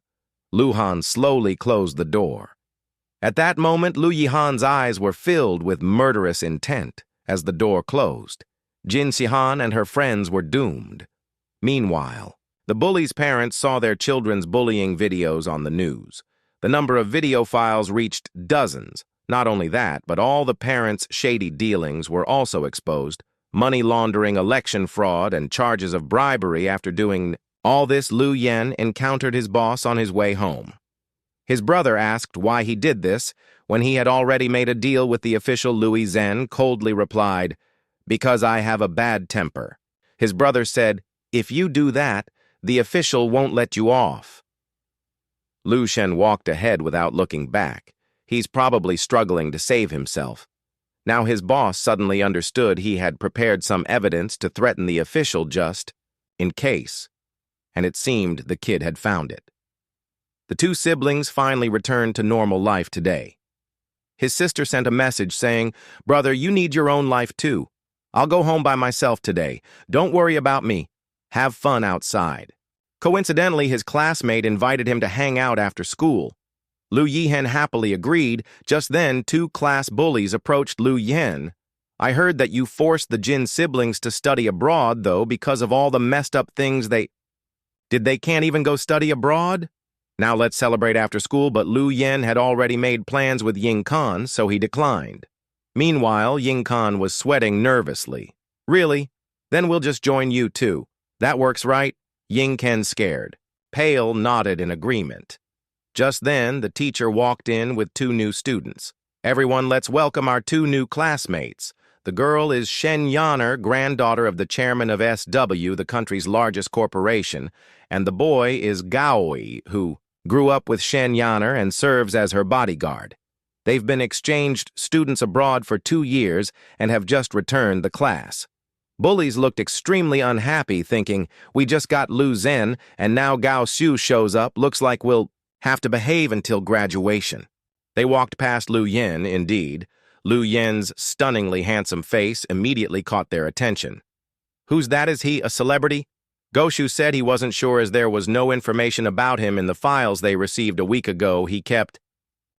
Lu Han slowly closed the door. At that moment, Liu Yihan's eyes were filled with murderous intent. As the door closed, Jin Shihan and her friends were doomed. Meanwhile, the bullies' parents saw their children's bullying videos on the news. The number of video files reached dozens. Not only that, but all the parents' shady dealings were also exposed. Money laundering, election fraud, and charges of bribery. After doing all this, Liu Yan encountered his boss on his way home. His brother asked why he did this when he had already made a deal with the official. Liu Zhen coldly replied, "Because I have a bad temper." His brother said, "If you do that, the official won't let you off." Lu Shen walked ahead without looking back. He's probably struggling to save himself. Now his boss suddenly understood he had prepared some evidence to threaten the official just in case, and it seemed the kid had found it. The two siblings finally returned to normal life today. His sister sent a message saying, "Brother, you need your own life too. I'll go home by myself today. Don't worry about me. Have fun outside." Coincidentally, his classmate invited him to hang out after school. Liu Yihen happily agreed. Just then, two class bullies approached Liu Yihen. "I heard that you forced the Jin siblings to study abroad, though, because of all the messed up things they can't even go study abroad? Now let's celebrate after school," but Liu Yihen had already made plans with Ying Kan, so he declined. Meanwhile, Ying Kan was sweating nervously. "Really? Then we'll just join you too. That works, right?" Ying Kan, scared, pale, nodded in agreement. Just then, the teacher walked in with two new students. "Everyone, let's welcome our two new classmates. The girl is Shen Yaner, granddaughter of the chairman of SW, the country's largest corporation, and the boy is Gaoi, who grew up with Shen Yaner and serves as her bodyguard. They've been exchanged students abroad for 2 years and have just returned the class." Bullies looked extremely unhappy, thinking, we just got Lu Zhen, and now Gao Xiu shows up, looks like we'll have to behave until graduation. They walked past Lu Yen, indeed. Lu Yen's stunningly handsome face immediately caught their attention. Who's that? Is he a celebrity? Goshu said he wasn't sure as there was no information about him in the files they received a week ago. He kept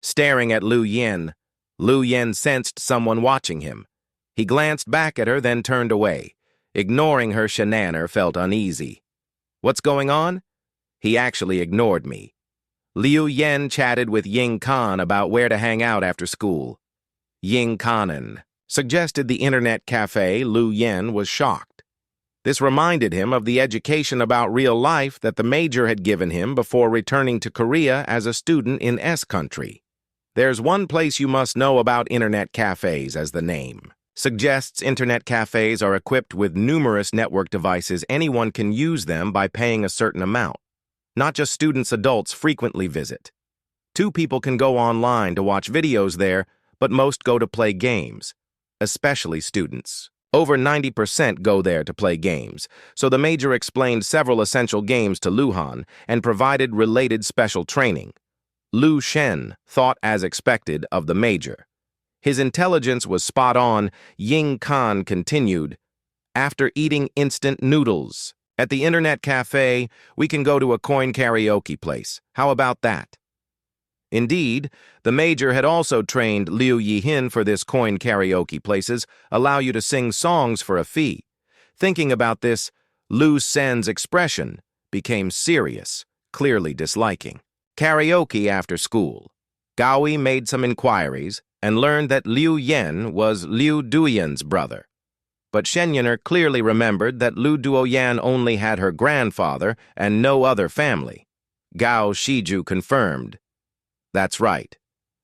staring at Lu Yen. Lu Yen sensed someone watching him. He glanced back at her, then turned away. Ignoring her, Shenaner felt uneasy. What's going on? He actually ignored me. Liu Yen chatted with Ying Kan about where to hang out after school. Ying Kanen suggested the internet cafe. Liu Yen was shocked. This reminded him of the education about real life that the major had given him before returning to Korea as a student in S country. There's one place you must know about internet cafes, as the name suggests. Internet cafes are equipped with numerous network devices. Anyone can use them by paying a certain amount. Not just students, adults frequently visit. 2 people can go online to watch videos there, but most go to play games, especially students. Over 90% go there to play games, so the major explained several essential games to Luhan and provided related special training. Lu Shen thought as expected of the major. His intelligence was spot on. Ying Kan continued, after eating instant noodles at the internet cafe, we can go to a coin karaoke place. How about that? Indeed, the major had also trained Liu Yihin for this. Coin karaoke places allow you to sing songs for a fee. Thinking about this, Lu Sen's expression became serious, clearly disliking. Karaoke after school. Gaoi made some inquiries and learned that Liu Yen was Liu Duyan's brother. But Shenyaner clearly remembered that Lu Duoyan only had her grandfather and no other family. Gao Shiju confirmed. That's right.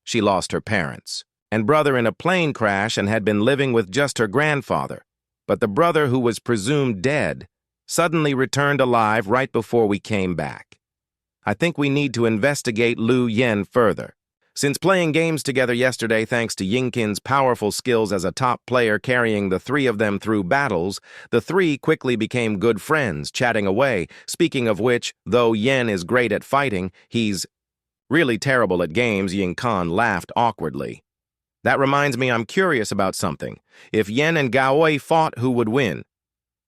She lost her parents and brother in a plane crash and had been living with just her grandfather. But the brother, who was presumed dead, suddenly returned alive right before we came back. I think we need to investigate Lu Yen further. Since playing games together yesterday, thanks to Yingkin's powerful skills as a top player carrying the 3 of them through battles, the 3 quickly became good friends, chatting away. Speaking of which, though Yen is great at fighting, he's really terrible at games. Ying Kan laughed awkwardly. That reminds me, I'm curious about something. If Yen and Gaoi fought, who would win?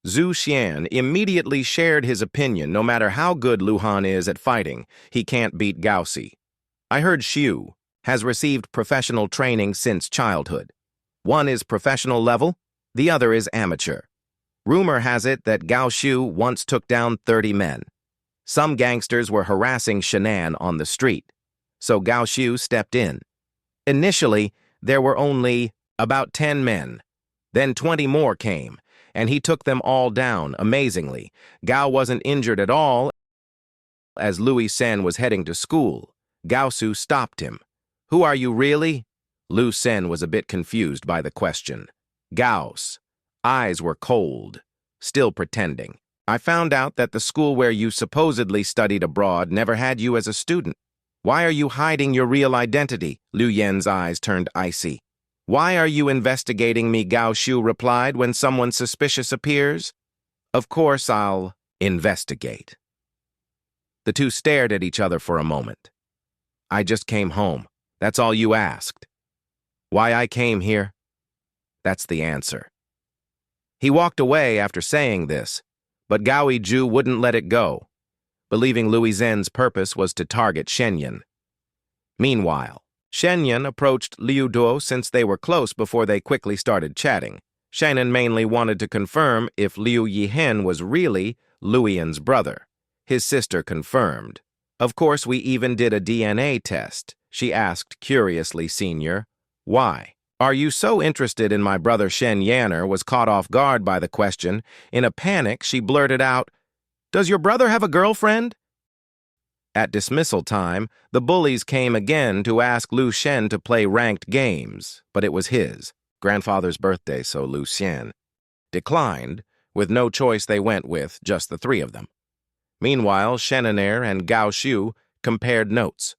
Zhu Xian immediately shared his opinion. No matter how good Luhan is at fighting, he can't beat Gaoxi. I heard Xiu has received professional training since childhood. One is professional level, the other is amateur. Rumor has it that Gao Xiu once took down 30 men. Some gangsters were harassing Shenan on the street, so Gao Xiu stepped in. Initially, there were only about 10 men. Then 20 more came, and he took them all down. Amazingly, Gao wasn't injured at all. As Louis Sen was heading to school, Gao Su stopped him. Who are you really? Lu Sen was a bit confused by the question. Gao's eyes were cold, still pretending. I found out that the school where you supposedly studied abroad never had you as a student. Why are you hiding your real identity? Liu Yen's eyes turned icy. Why are you investigating me? Gao Shu replied. When someone suspicious appears, of course I'll investigate. The 2 stared at each other for a moment. I just came home. That's all you asked. Why I came here? That's the answer. He walked away after saying this, but Gao Ju wouldn't let it go, believing Louis Zhen's purpose was to target Shenyan. Meanwhile, Shenyan approached Liu Duo since they were close before they quickly started chatting. Shenyan mainly wanted to confirm if Liu Yihen was really Luian's brother. His sister confirmed. Of course, we even did a DNA test. She asked curiously, Senior, why? Are you so interested in my brother? Shen Yanner was caught off guard by the question. In a panic, she blurted out, Does your brother have a girlfriend? At dismissal time, the bullies came again to ask Lu Shen to play ranked games, but it was his grandfather's birthday, so Lu Shen declined. With no choice, they went with just the 3 of them. Meanwhile, Shenaner and Gao Xiu compared notes.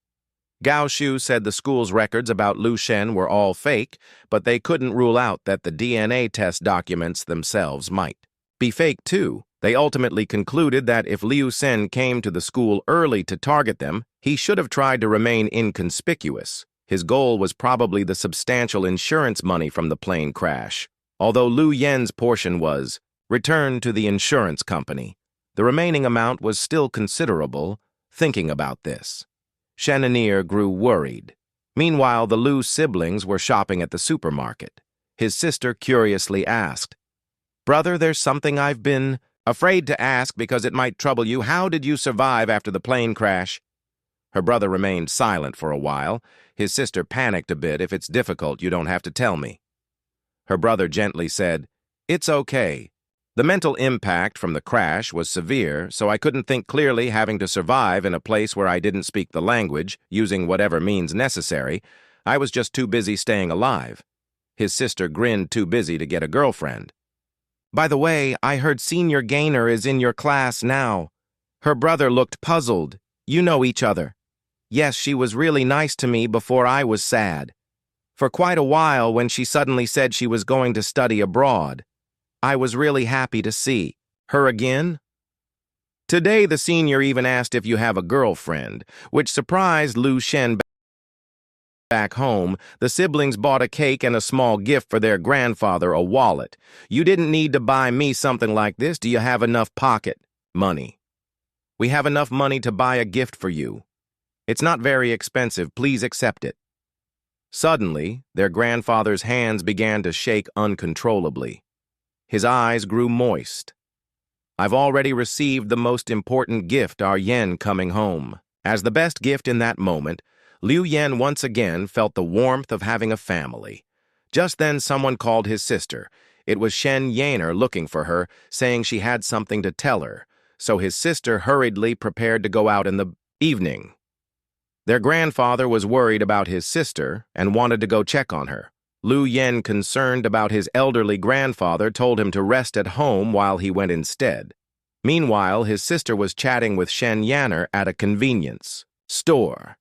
Gao Shu said the school's records about Lu Shen were all fake, but they couldn't rule out that the DNA test documents themselves might be fake too. They ultimately concluded that if Liu Sen came to the school early to target them, he should have tried to remain inconspicuous. His goal was probably the substantial insurance money from the plane crash, although Lu Yen's portion was returned to the insurance company. The remaining amount was still considerable. Thinking about this, Shenanir grew worried. Meanwhile, the Lu siblings were shopping at the supermarket. His sister curiously asked, "Brother, there's something I've been afraid to ask because it might trouble you. How did you survive after the plane crash?" Her brother remained silent for a while. His sister panicked a bit. "If it's difficult, you don't have to tell me." Her brother gently said, "It's okay. The mental impact from the crash was severe, so I couldn't think clearly having to survive in a place where I didn't speak the language, using whatever means necessary. I was just too busy staying alive." His sister grinned, "Too busy to get a girlfriend." "By the way, I heard Senior Gaynor is in your class now." Her brother looked puzzled. "You know each other?" "Yes, she was really nice to me before I was sad. For quite a while when she suddenly said she was going to study abroad. I was really happy to see her again." Today, the senior even asked if you have a girlfriend, which surprised Lu Shen. Back home, the siblings bought a cake and a small gift for their grandfather, a wallet. "You didn't need to buy me something like this. Do you have enough pocket money?" "We have enough money to buy a gift for you. It's not very expensive. Please accept it." Suddenly, their grandfather's hands began to shake uncontrollably. His eyes grew moist. "I've already received the most important gift, our Yen coming home." As the best gift in that moment, Liu Yen once again felt the warmth of having a family. Just then someone called his sister. It was Shen Yaner looking for her, saying she had something to tell her, so his sister hurriedly prepared to go out in the evening. Their grandfather was worried about his sister and wanted to go check on her. Lu Yen, concerned about his elderly grandfather, told him to rest at home while he went instead. Meanwhile, his sister was chatting with Shen Yaner at a convenience store.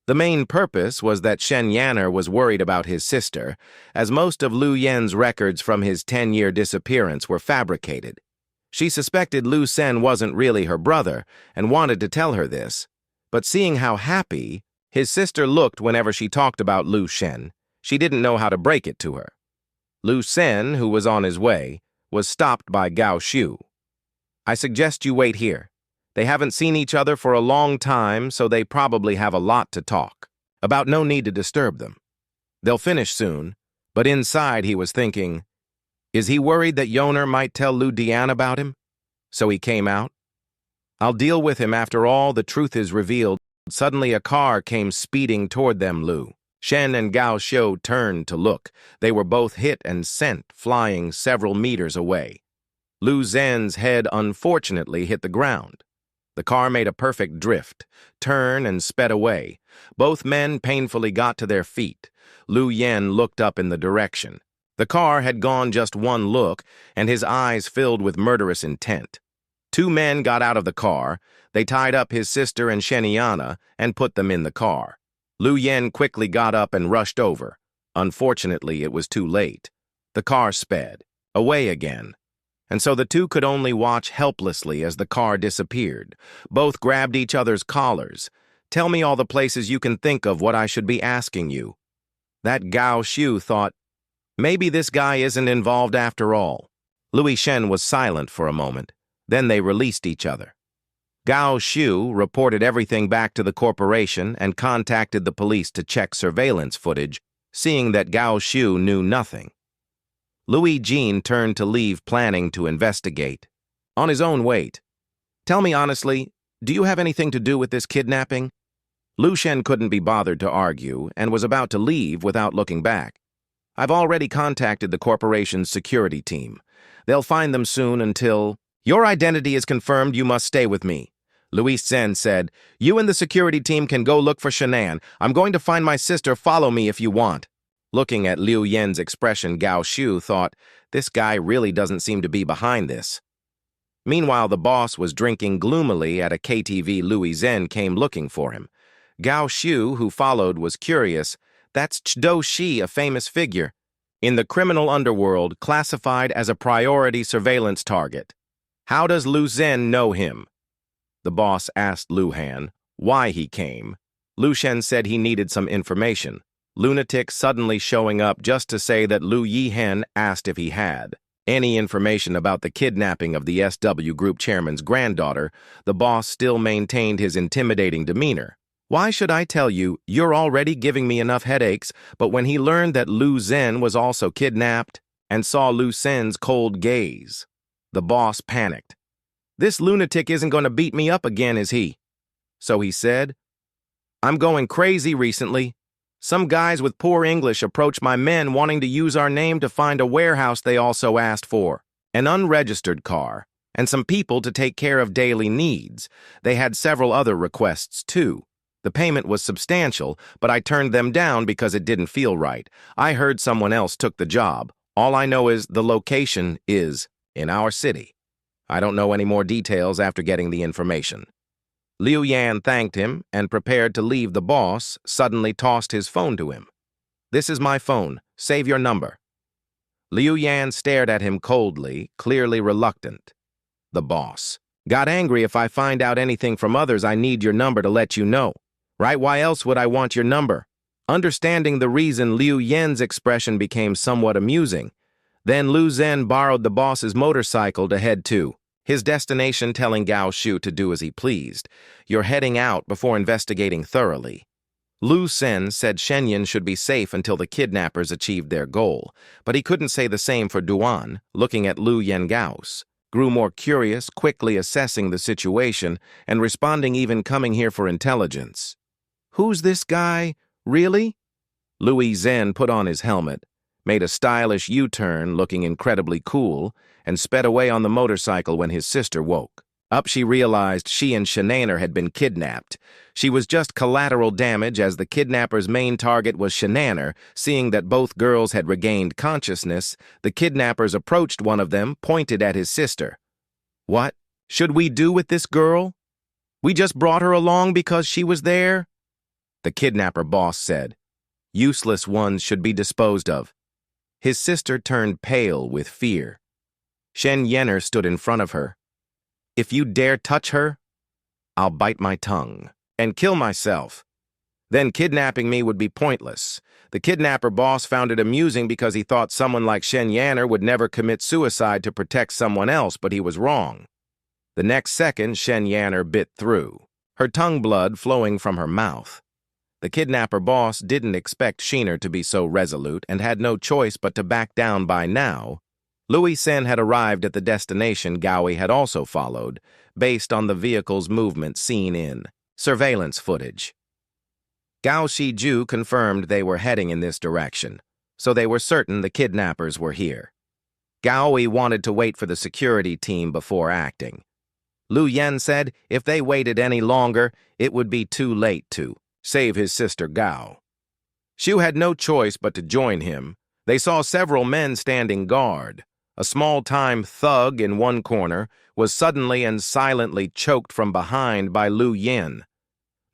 The main purpose was that Shen Yaner was worried about his sister, as most of Lu Yen's records from his 10-year disappearance were fabricated. She suspected Lu Sen wasn't really her brother and wanted to tell her this, but seeing how happy his sister looked whenever she talked about Lu Shen, she didn't know how to break it to her. Lu Sen, who was on his way, was stopped by Gao Shu. "I suggest you wait here. They haven't seen each other for a long time, so they probably have a lot to talk about. No need to disturb them. They'll finish soon." But inside he was thinking, is he worried that Yoner might tell Lu Dian about him? So he came out. "I'll deal with him after all the truth is revealed." Suddenly a car came speeding toward them. Lu Shen and Gao Shu turned to look. They were both hit and sent flying several meters away. Lu Zhen's head unfortunately hit the ground. The car made a perfect drift, turned, and sped away. Both men painfully got to their feet. Lu Yen looked up in the direction. The car had gone just one look, and his eyes filled with murderous intent. Two men got out of the car. They tied up his sister and Sheniana and put them in the car. Lu Yen quickly got up and rushed over. Unfortunately, it was too late. The car sped away again, and so the two could only watch helplessly as the car disappeared. Both grabbed each other's collars. "Tell me all the places you can think of what I should be asking you." That Gao Shu thought, maybe this guy isn't involved after all. Louis Shen was silent for a moment. Then they released each other. Gao Shu reported everything back to the corporation and contacted the police to check surveillance footage, seeing that Gao Shu knew nothing. Louis Jean turned to leave, planning to investigate. On his own weight. "Tell me honestly, do you have anything to do with this kidnapping?" Lu Shen couldn't be bothered to argue and was about to leave without looking back. "I've already contacted the corporation's security team. They'll find them soon until your identity is confirmed. You must stay with me." Louis Sen said, "You and the security team can go look for Shanann. I'm going to find my sister. Follow me if you want." Looking at Liu Yen's expression, Gao Shu thought, this guy really doesn't seem to be behind this. Meanwhile, the boss was drinking gloomily at a KTV. Louis Zen came looking for him. Gao Xiu, who followed, was curious. That's Chdo Shi, a famous figure in the criminal underworld, classified as a priority surveillance target. How does Lu Zhen know him? The boss asked Lu Han why he came. Lu Shen said he needed some information. Lunatic suddenly showing up just to say that Lu Yihen asked if he had any information about the kidnapping of the SW Group chairman's granddaughter. The boss still maintained his intimidating demeanor. Why should I tell you? You're already giving me enough headaches. But when he learned that Lu Zhen was also kidnapped and saw Lu Sen's cold gaze, the boss panicked. This lunatic isn't going to beat me up again, is he? So he said, I'm going crazy recently. Some guys with poor English approached my men wanting to use our name to find a warehouse they also asked for, an unregistered car, and some people to take care of daily needs. They had several other requests, too. The payment was substantial, but I turned them down because it didn't feel right. I heard someone else took the job. All I know is the location is in our city. I don't know any more details after getting the information. Liu Yan thanked him and prepared to leave. The boss suddenly tossed his phone to him. This is my phone. Save your number. Liu Yan stared at him coldly, clearly reluctant. The boss got angry. If I find out anything from others, I need your number to let you know. Right? Why else would I want your number? Understanding the reason, Liu Yan's expression became somewhat amusing. Then Lu Zhen borrowed the boss's motorcycle to head to his destination, telling Gao Xiu to do as he pleased. You're heading out before investigating thoroughly. Lu Zhen said Shenyan should be safe until the kidnappers achieved their goal, but he couldn't say the same for Duan. Looking at Lu Yengao's, grew more curious, quickly assessing the situation and responding, even coming here for intelligence. Who's this guy, really? Louis Zhen put on his helmet, made a stylish U-turn looking incredibly cool, and sped away on the motorcycle when his sister woke up. She realized she and Shenanner had been kidnapped. She was just collateral damage, as the kidnapper's main target was Shenanner. Seeing that both girls had regained consciousness, the kidnappers approached one of them, pointed at his sister. What should we do with this girl? We just brought her along because she was there? The kidnapper boss said. Useless ones should be disposed of. His sister turned pale with fear. Shen Yenner stood in front of her. If you dare touch her, I'll bite my tongue and kill myself. Then kidnapping me would be pointless. The kidnapper boss found it amusing because he thought someone like Shen Yanner would never commit suicide to protect someone else, but he was wrong. The next second, Shen Yanner bit through, her tongue blood flowing from her mouth. The kidnapper boss didn't expect Sheener to be so resolute and had no choice but to back down. By now, Louis Sen had arrived at the destination Gaoi had also followed, based on the vehicle's movement seen in surveillance footage. Gao Shiju confirmed they were heading in this direction, so they were certain the kidnappers were here. Gaoi wanted to wait for the security team before acting. Lu Yen said if they waited any longer, it would be too late to save his sister Gao. Xiu had no choice but to join him. They saw several men standing guard. A small-time thug in one corner was suddenly and silently choked from behind by Lu Yen.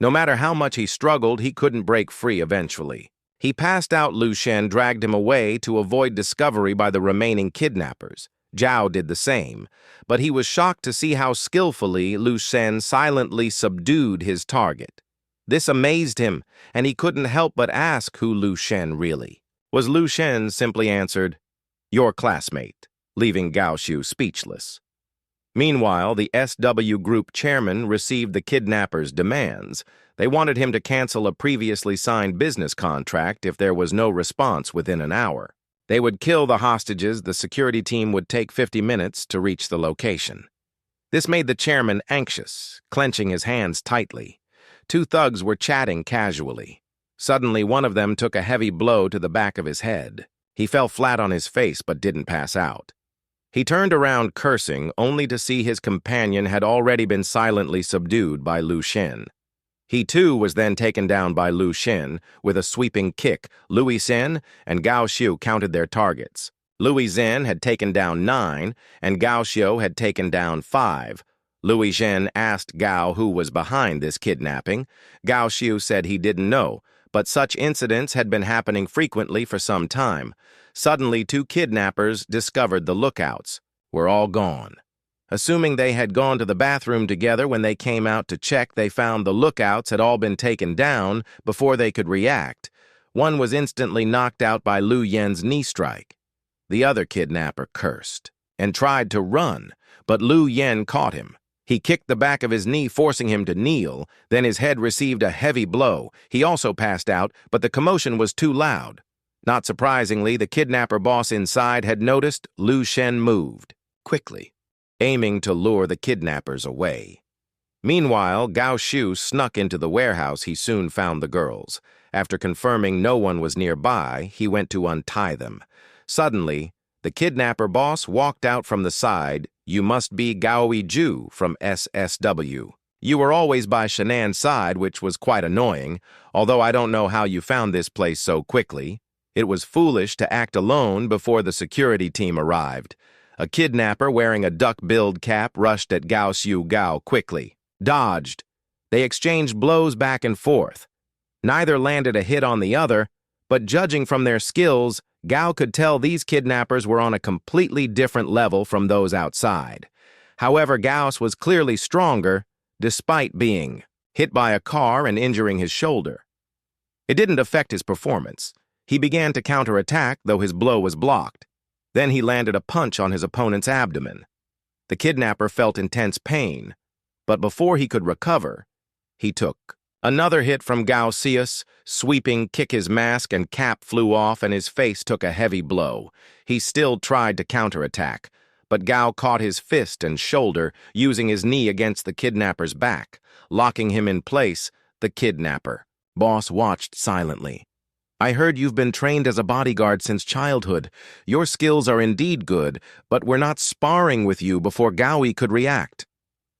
No matter how much he struggled, he couldn't break free eventually. He passed out. Lu Shen dragged him away to avoid discovery by the remaining kidnappers. Zhao did the same, but he was shocked to see how skillfully Lu Shen silently subdued his target. This amazed him, and he couldn't help but ask who Lu Shen really was. Lu Shen simply answered, your classmate, leaving Gao Xiu speechless. Meanwhile, the SW Group chairman received the kidnappers' demands. They wanted him to cancel a previously signed business contract if there was no response within an hour. They would kill the hostages. The security team would take 50 minutes to reach the location. This made the chairman anxious, clenching his hands tightly. Two thugs were chatting casually. Suddenly, one of them took a heavy blow to the back of his head. He fell flat on his face but didn't pass out. He turned around cursing, only to see his companion had already been silently subdued by Lu Shen. He too was then taken down by Lu Shen with a sweeping kick. Louis Sen and Gao Xiu counted their targets. Louis Zhen had taken down 9, and Gao Xiu had taken down 5. Louis Zhen asked Gao who was behind this kidnapping. Gao Xiu said he didn't know, but such incidents had been happening frequently for some time. Suddenly, two kidnappers discovered the lookouts were all gone. Assuming they had gone to the bathroom together, when they came out to check, they found the lookouts had all been taken down before they could react. One was instantly knocked out by Lu Yen's knee strike. The other kidnapper cursed and tried to run, but Lu Yen caught him. He kicked the back of his knee, forcing him to kneel. Then his head received a heavy blow. He also passed out, but the commotion was too loud. Not surprisingly, the kidnapper boss inside had noticed Lu Shen moved quickly, aiming to lure the kidnappers away. Meanwhile, Gao Xiu snuck into the warehouse. He soon found the girls. After confirming no one was nearby, he went to untie them. Suddenly, the kidnapper boss walked out from the side. "You must be Gao Ju from SSW. You were always by Shenan's side," which was quite annoying, "although I don't know how you found this place so quickly. It was foolish to act alone before the security team arrived." A kidnapper wearing a duck-billed cap rushed at Gao Xiu. Gao quickly dodged. They exchanged blows back and forth. Neither landed a hit on the other, but judging from their skills, Gao could tell these kidnappers were on a completely different level from those outside. However, Gauss was clearly stronger, despite being hit by a car and injuring his shoulder. It didn't affect his performance. He began to counterattack, though his blow was blocked. Then he landed a punch on his opponent's abdomen. The kidnapper felt intense pain, but before he could recover, he took another hit from Gao Xiu's sweeping kick. His mask and cap flew off and his face took a heavy blow. He still tried to counterattack, but Gao caught his fist and shoulder, using his knee against the kidnapper's back, locking him in place. The kidnapper boss watched silently. "I heard you've been trained as a bodyguard since childhood. Your skills are indeed good, but we're not sparring with you." Before Gaoi could react,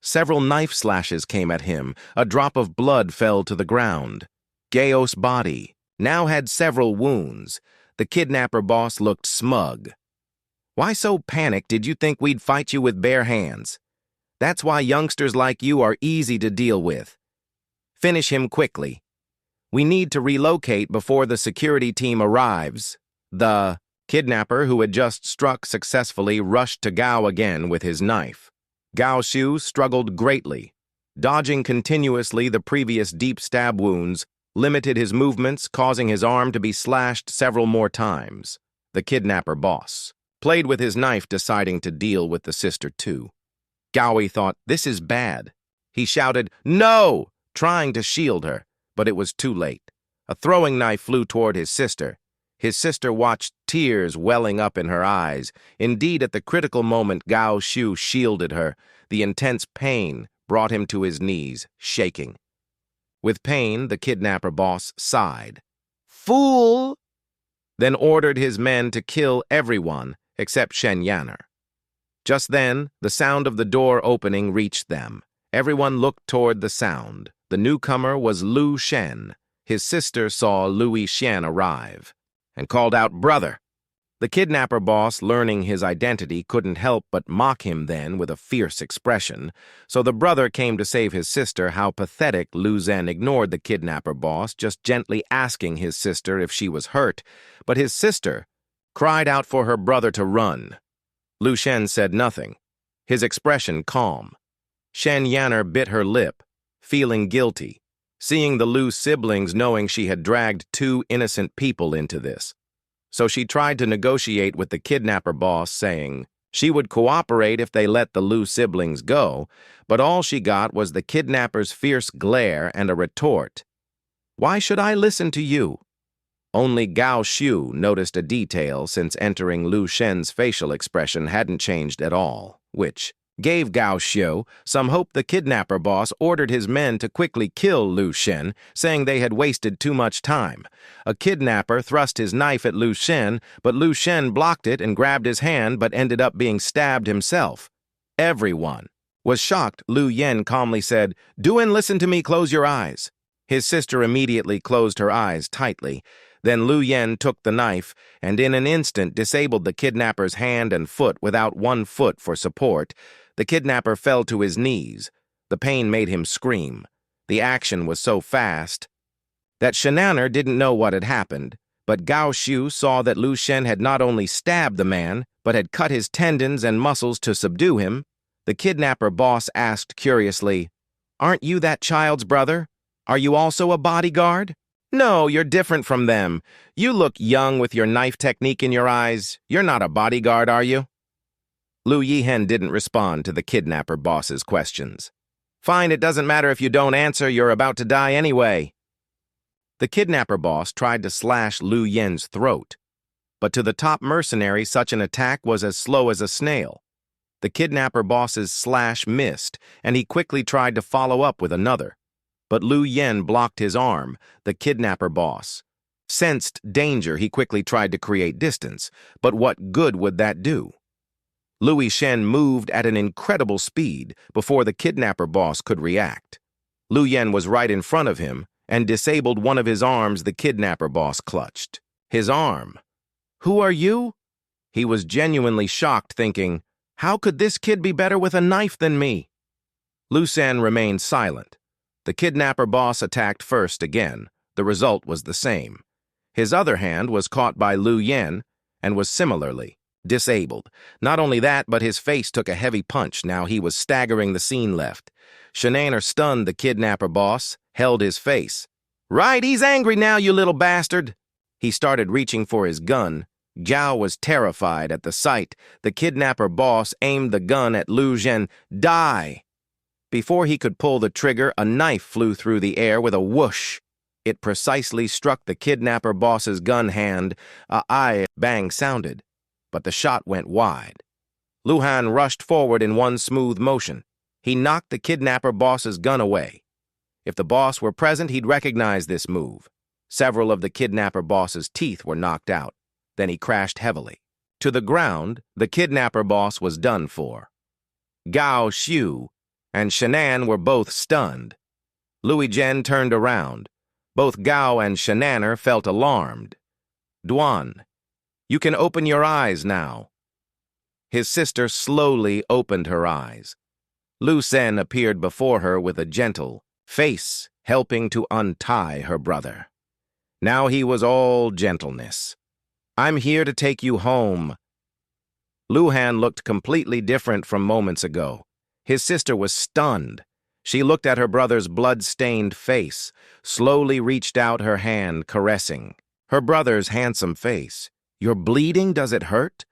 several knife slashes came at him. A drop of blood fell to the ground. Gao's body now had several wounds. The kidnapper boss looked smug. "Why so panicked? Did you think we'd fight you with bare hands? That's why youngsters like you are easy to deal with. Finish him quickly. We need to relocate before the security team arrives." The kidnapper, who had just struck successfully, rushed to Gao again with his knife. Gao Xiu struggled greatly. Dodging continuously the previous deep stab wounds limited his movements, causing his arm to be slashed several more times. The kidnapper boss played with his knife, deciding to deal with the sister too. Gaoi thought, "This is bad." He shouted, "No!" trying to shield her, but it was too late. A throwing knife flew toward his sister. His sister watched, tears welling up in her eyes. Indeed, at the critical moment, Gao Xiu shielded her. The intense pain brought him to his knees, shaking. With pain, the kidnapper boss sighed. "Fool!" Then ordered his men to kill everyone except Shen Yaner. Just then, the sound of the door opening reached them. Everyone looked toward the sound. The newcomer was Lu Shen. His sister saw Louis Xian arrive and called out, "Brother!" The kidnapper boss, learning his identity, couldn't help but mock him then with a fierce expression. So the brother came to save his sister. How pathetic. Lu Zhen ignored the kidnapper boss, just gently asking his sister if she was hurt. But his sister cried out for her brother to run. Lu Shen said nothing, his expression calm. Shen Yaner bit her lip, feeling guilty, seeing the Lu siblings, knowing she had dragged two innocent people into this. So she tried to negotiate with the kidnapper boss, saying she would cooperate if they let the Lu siblings go, but all she got was the kidnapper's fierce glare and a retort. "Why should I listen to you?" Only Gao Xiu noticed a detail, since entering Lu Shen's facial expression hadn't changed at all, which gave Gao Xiu some hope. The kidnapper boss ordered his men to quickly kill Lu Shen, saying they had wasted too much time. A kidnapper thrust his knife at Lu Shen, but Lu Shen blocked it and grabbed his hand, but ended up being stabbed himself. Everyone was shocked. Lu Yen calmly said, "Duan, listen to me, close your eyes." His sister immediately closed her eyes tightly. Then Lu Yen took the knife and in an instant disabled the kidnapper's hand and foot without one foot for support. The kidnapper fell to his knees. The pain made him scream. The action was so fast that Shenanner didn't know what had happened, but Gao Shu saw that Lu Shen had not only stabbed the man, but had cut his tendons and muscles to subdue him. The kidnapper boss asked curiously, "Aren't you that child's brother? Are you also a bodyguard?" "No, you're different from them. You look young with your knife technique in your eyes. You're not a bodyguard, are you?" Lu Yihen didn't respond to the kidnapper boss's questions. "Fine, it doesn't matter if you don't answer, you're about to die anyway." The kidnapper boss tried to slash Lu Yen's throat, but to the top mercenary such an attack was as slow as a snail. The kidnapper boss's slash missed, and he quickly tried to follow up with another. But Lu Yen blocked his arm. The kidnapper boss sensed danger. He quickly tried to create distance, but what good would that do? Lu Shen moved at an incredible speed before the kidnapper boss could react. Lu Yen was right in front of him and disabled one of his arms the kidnapper boss clutched. His arm. "Who are you?" He was genuinely shocked, thinking, "How could this kid be better with a knife than me?" Lu Sen remained silent. The kidnapper boss attacked first again. The result was the same. His other hand was caught by Lu Yen and was similarly disabled. Not only that, but his face took a heavy punch. Now he was staggering the scene left. Shenanner stunned the kidnapper boss, held his face. "Right, he's angry now, you little bastard." He started reaching for his gun. Gao was terrified at the sight. The kidnapper boss aimed the gun at Lu Zhen. "Die!" Before he could pull the trigger, a knife flew through the air with a whoosh. It precisely struck the kidnapper boss's gun hand. A bang sounded, but the shot went wide. Lu Han rushed forward in one smooth motion. He knocked the kidnapper boss's gun away. If the boss were present, he'd recognize this move. Several of the kidnapper boss's teeth were knocked out. Then he crashed heavily. To the ground, the kidnapper boss was done for. Gao Shu and Shenan were both stunned. Louis Zhen turned around. Both Gao and Shenanner felt alarmed. "Duan, you can open your eyes now." His sister slowly opened her eyes. Lu Sen appeared before her with a gentle face, helping to untie her brother. Now he was all gentleness. "I'm here to take you home." Lu Han looked completely different from moments ago. His sister was stunned. She looked at her brother's blood-stained face, slowly reached out her hand, caressing her brother's handsome face. "You're bleeding? Does it hurt?"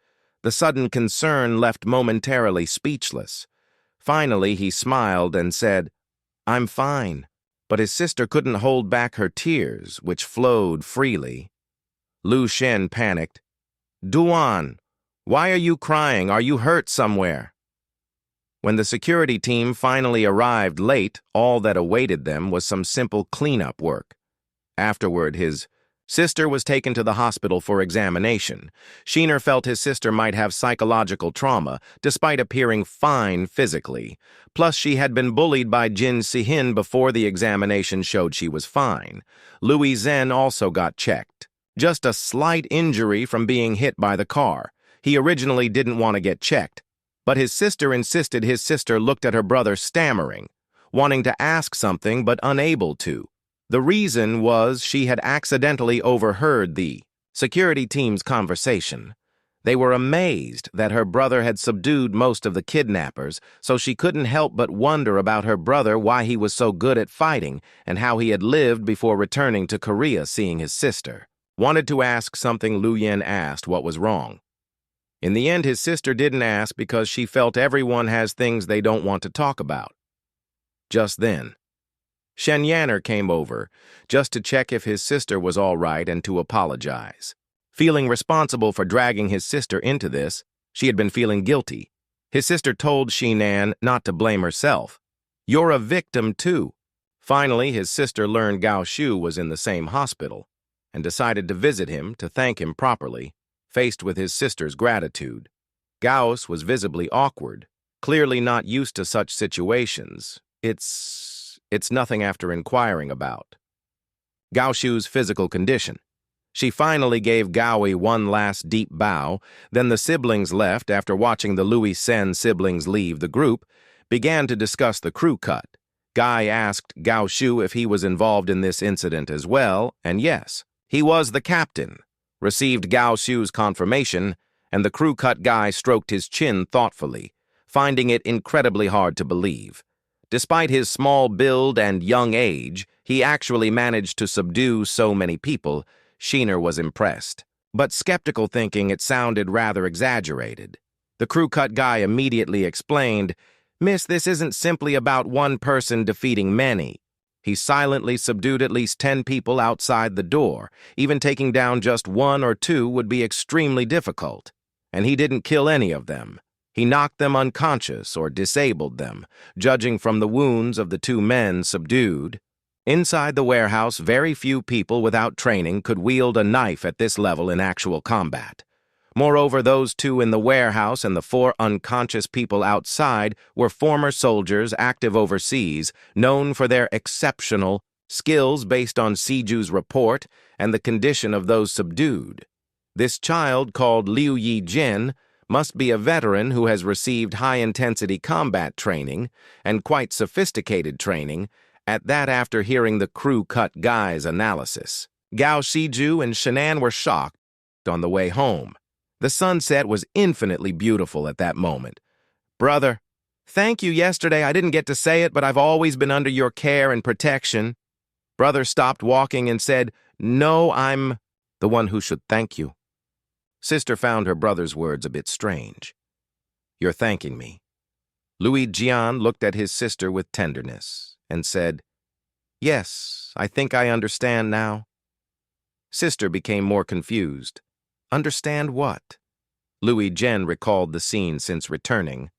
The sudden concern left momentarily speechless. Finally, he smiled and said, "I'm fine." But his sister couldn't hold back her tears, which flowed freely. Lu Shen panicked. "Duan, why are you crying? Are you hurt somewhere?" When the security team finally arrived late, all that awaited them was some simple cleanup work. Afterward, his sister was taken to the hospital for examination. Sheener felt his sister might have psychological trauma, despite appearing fine physically. Plus, she had been bullied by Jin Sihin before the examination showed she was fine. Louis Zhen also got checked. Just a slight injury from being hit by the car. He originally didn't want to get checked, but his sister insisted. His sister looked at her brother stammering, wanting to ask something but unable to. The reason was she had accidentally overheard the security team's conversation. They were amazed that her brother had subdued most of the kidnappers, so she couldn't help but wonder about her brother, why he was so good at fighting, and how he had lived before returning to Korea seeing his sister. Wanted to ask something. Lu Yen asked what was wrong. In the end, his sister didn't ask because she felt everyone has things they don't want to talk about. Just then, Shen Yanner came over, just to check if his sister was all right and to apologize. Feeling responsible for dragging his sister into this, she had been feeling guilty. His sister told Shenan not to blame herself. "You're a victim, too." Finally, his sister learned Gao Shu was in the same hospital and decided to visit him to thank him properly, faced with his sister's gratitude. Gauss was visibly awkward, clearly not used to such situations. It's nothing after inquiring about Gao Shu's physical condition. She finally gave Gaoi one last deep bow, then the siblings left after watching the Louis Sen siblings leave the group, began to discuss the crew cut. Guy asked Gao Shu if he was involved in this incident as well, and yes, he was the captain. Received Gao Shu's confirmation, and the crew cut guy stroked his chin thoughtfully, finding it incredibly hard to believe. Despite his small build and young age, he actually managed to subdue so many people. Sheener was impressed, but skeptical, thinking it sounded rather exaggerated. The crew cut guy immediately explained, "Miss, this isn't simply about one person defeating many. He silently subdued at least 10 people outside the door. Even taking down just 1 or 2 would be extremely difficult. And he didn't kill any of them. He knocked them unconscious or disabled them, judging from the wounds of the 2 men subdued. Inside the warehouse, very few people without training could wield a knife at this level in actual combat. Moreover, those 2 in the warehouse and the 4 unconscious people outside were former soldiers active overseas, known for their exceptional skills based on Siju's report and the condition of those subdued. This child, called Liu Yi Jin, must be a veteran who has received high-intensity combat training and quite sophisticated training, at that after hearing the crew cut guy's analysis. Gao Shiju and Shannan were shocked on the way home. The sunset was infinitely beautiful at that moment. "Brother, thank you. Yesterday I didn't get to say it, but I've always been under your care and protection." Brother stopped walking and said, "No, I'm the one who should thank you." Sister found her brother's words a bit strange. "You're thanking me." Louis Jian looked at his sister with tenderness and said, "Yes, I think I understand now." Sister became more confused. Understand what? Louis Jen recalled the scene since returning.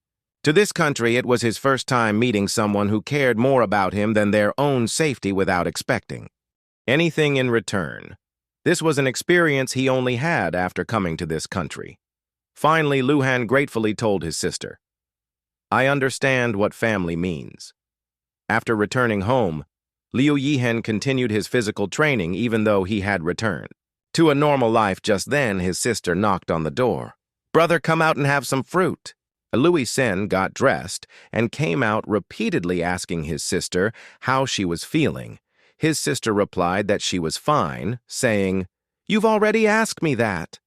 To this country, it was his first time meeting someone who cared more about him than their own safety without expecting anything in return. This was an experience he only had after coming to this country. Finally, Luhan gratefully told his sister, "I understand what family means." After returning home, Liu Yihen continued his physical training even though he had returned to a normal life. Just then, his sister knocked on the door. "Brother, come out and have some fruit." Louis Sen got dressed and came out, repeatedly asking his sister how she was feeling. His sister replied that she was fine, saying, "You've already asked me that."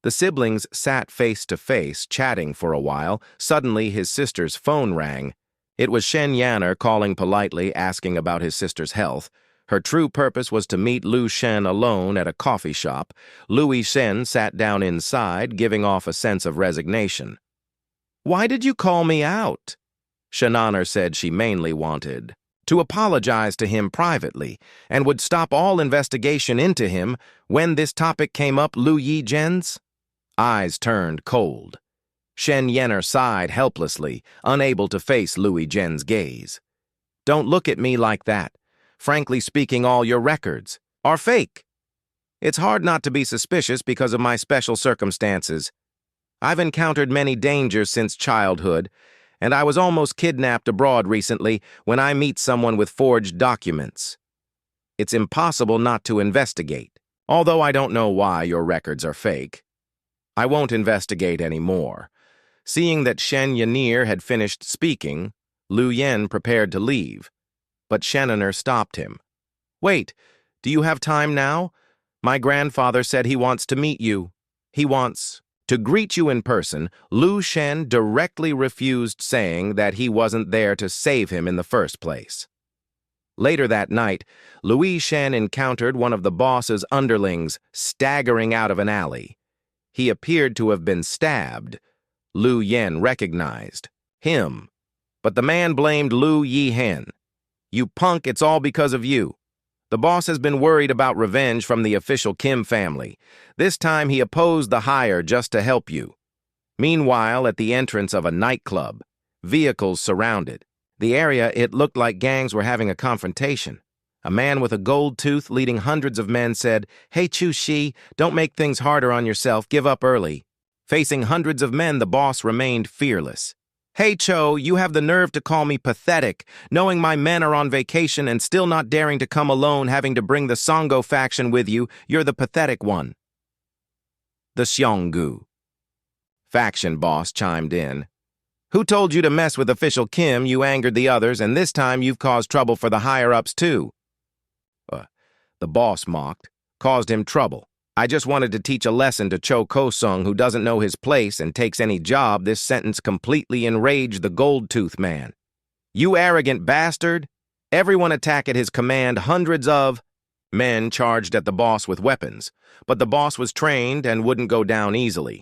The siblings sat face to face, chatting for a while. Suddenly, his sister's phone rang. It was Shen Yanner calling politely, asking about his sister's health. Her true purpose was to meet Lu Shen alone at a coffee shop. Louis Shen sat down inside, giving off a sense of resignation. "Why did you call me out?" Shananner said she mainly wanted to apologize to him privately and would stop all investigation into him. When this topic came up, Liu Yi Zhen's eyes turned cold. Shen Yenner sighed helplessly, unable to face Louis Zhen's gaze. "Don't look at me like that. Frankly speaking, all your records are fake. It's hard not to be suspicious because of my special circumstances. I've encountered many dangers since childhood, and I was almost kidnapped abroad recently when I meet someone with forged documents. It's impossible not to investigate, although I don't know why your records are fake. I won't investigate anymore." Seeing that Shen Yanir had finished speaking, Liu Yen prepared to leave, but Shananner stopped him. "Wait, do you have time now? My grandfather said he wants to meet you. He wants to greet you in person." Lu Shen directly refused, saying that he wasn't there to save him in the first place. Later that night, Louis Shen encountered one of the boss's underlings staggering out of an alley. He appeared to have been stabbed. Liu Yen recognized him, but the man blamed Liu Yihen. "You punk, it's all because of you. The boss has been worried about revenge from the official Kim family. This time he opposed the hire just to help you." Meanwhile, at the entrance of a nightclub, vehicles surrounded the area. It looked like gangs were having a confrontation. A man with a gold tooth leading hundreds of men said, "Hey Chu Shi, don't make things harder on yourself, give up early." Facing hundreds of men, the boss remained fearless. Hey Cho, you have the nerve to call me pathetic, knowing my men are on vacation and still not daring to come alone, having to bring the Songo faction with you. You're the pathetic one. The Xionggu faction boss chimed in. Who told you to mess with official Kim? You angered the others, and this time you've caused trouble for the higher-ups too. The boss mocked. Caused him trouble. I just wanted to teach a lesson to Cho Ko-sung, who doesn't know his place and takes any job. This sentence completely enraged the gold-tooth man. You arrogant bastard! Everyone attack at his command. Hundreds of men charged at the boss with weapons, but the boss was trained and wouldn't go down easily.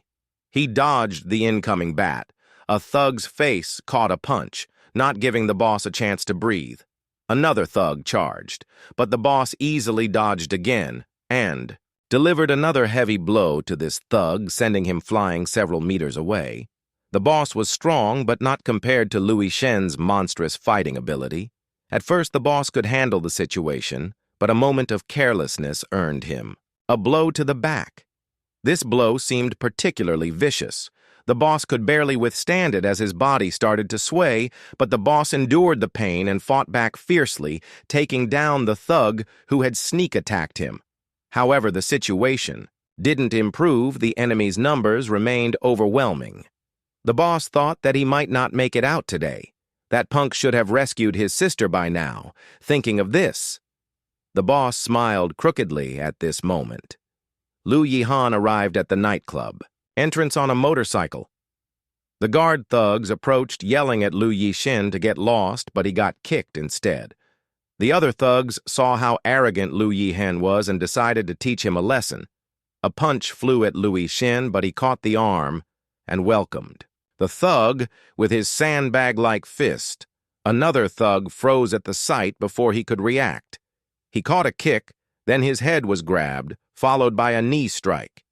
He dodged the incoming bat. A thug's face caught a punch, not giving the boss a chance to breathe. Another thug charged, but the boss easily dodged again and delivered another heavy blow to this thug, sending him flying several meters away. The boss was strong, but not compared to Louis Shen's monstrous fighting ability. At first, the boss could handle the situation, but a moment of carelessness earned him a blow to the back. This blow seemed particularly vicious. The boss could barely withstand it as his body started to sway, but the boss endured the pain and fought back fiercely, taking down the thug who had sneak-attacked him. However, the situation didn't improve. The enemy's numbers remained overwhelming. The boss thought that he might not make it out today. That punk should have rescued his sister by now. Thinking of this, the boss smiled crookedly at this moment. Lu Yihan arrived at the nightclub. Entrance on a motorcycle. The guard thugs approached, yelling at Lu Yixin to get lost, but he got kicked instead. The other thugs saw how arrogant Lu Yihan was and decided to teach him a lesson. A punch flew at Lu Yixin, but he caught the arm and welcomed the thug with his sandbag-like fist. Another thug froze at the sight before he could react. He caught a kick, then his head was grabbed, followed by a knee strike.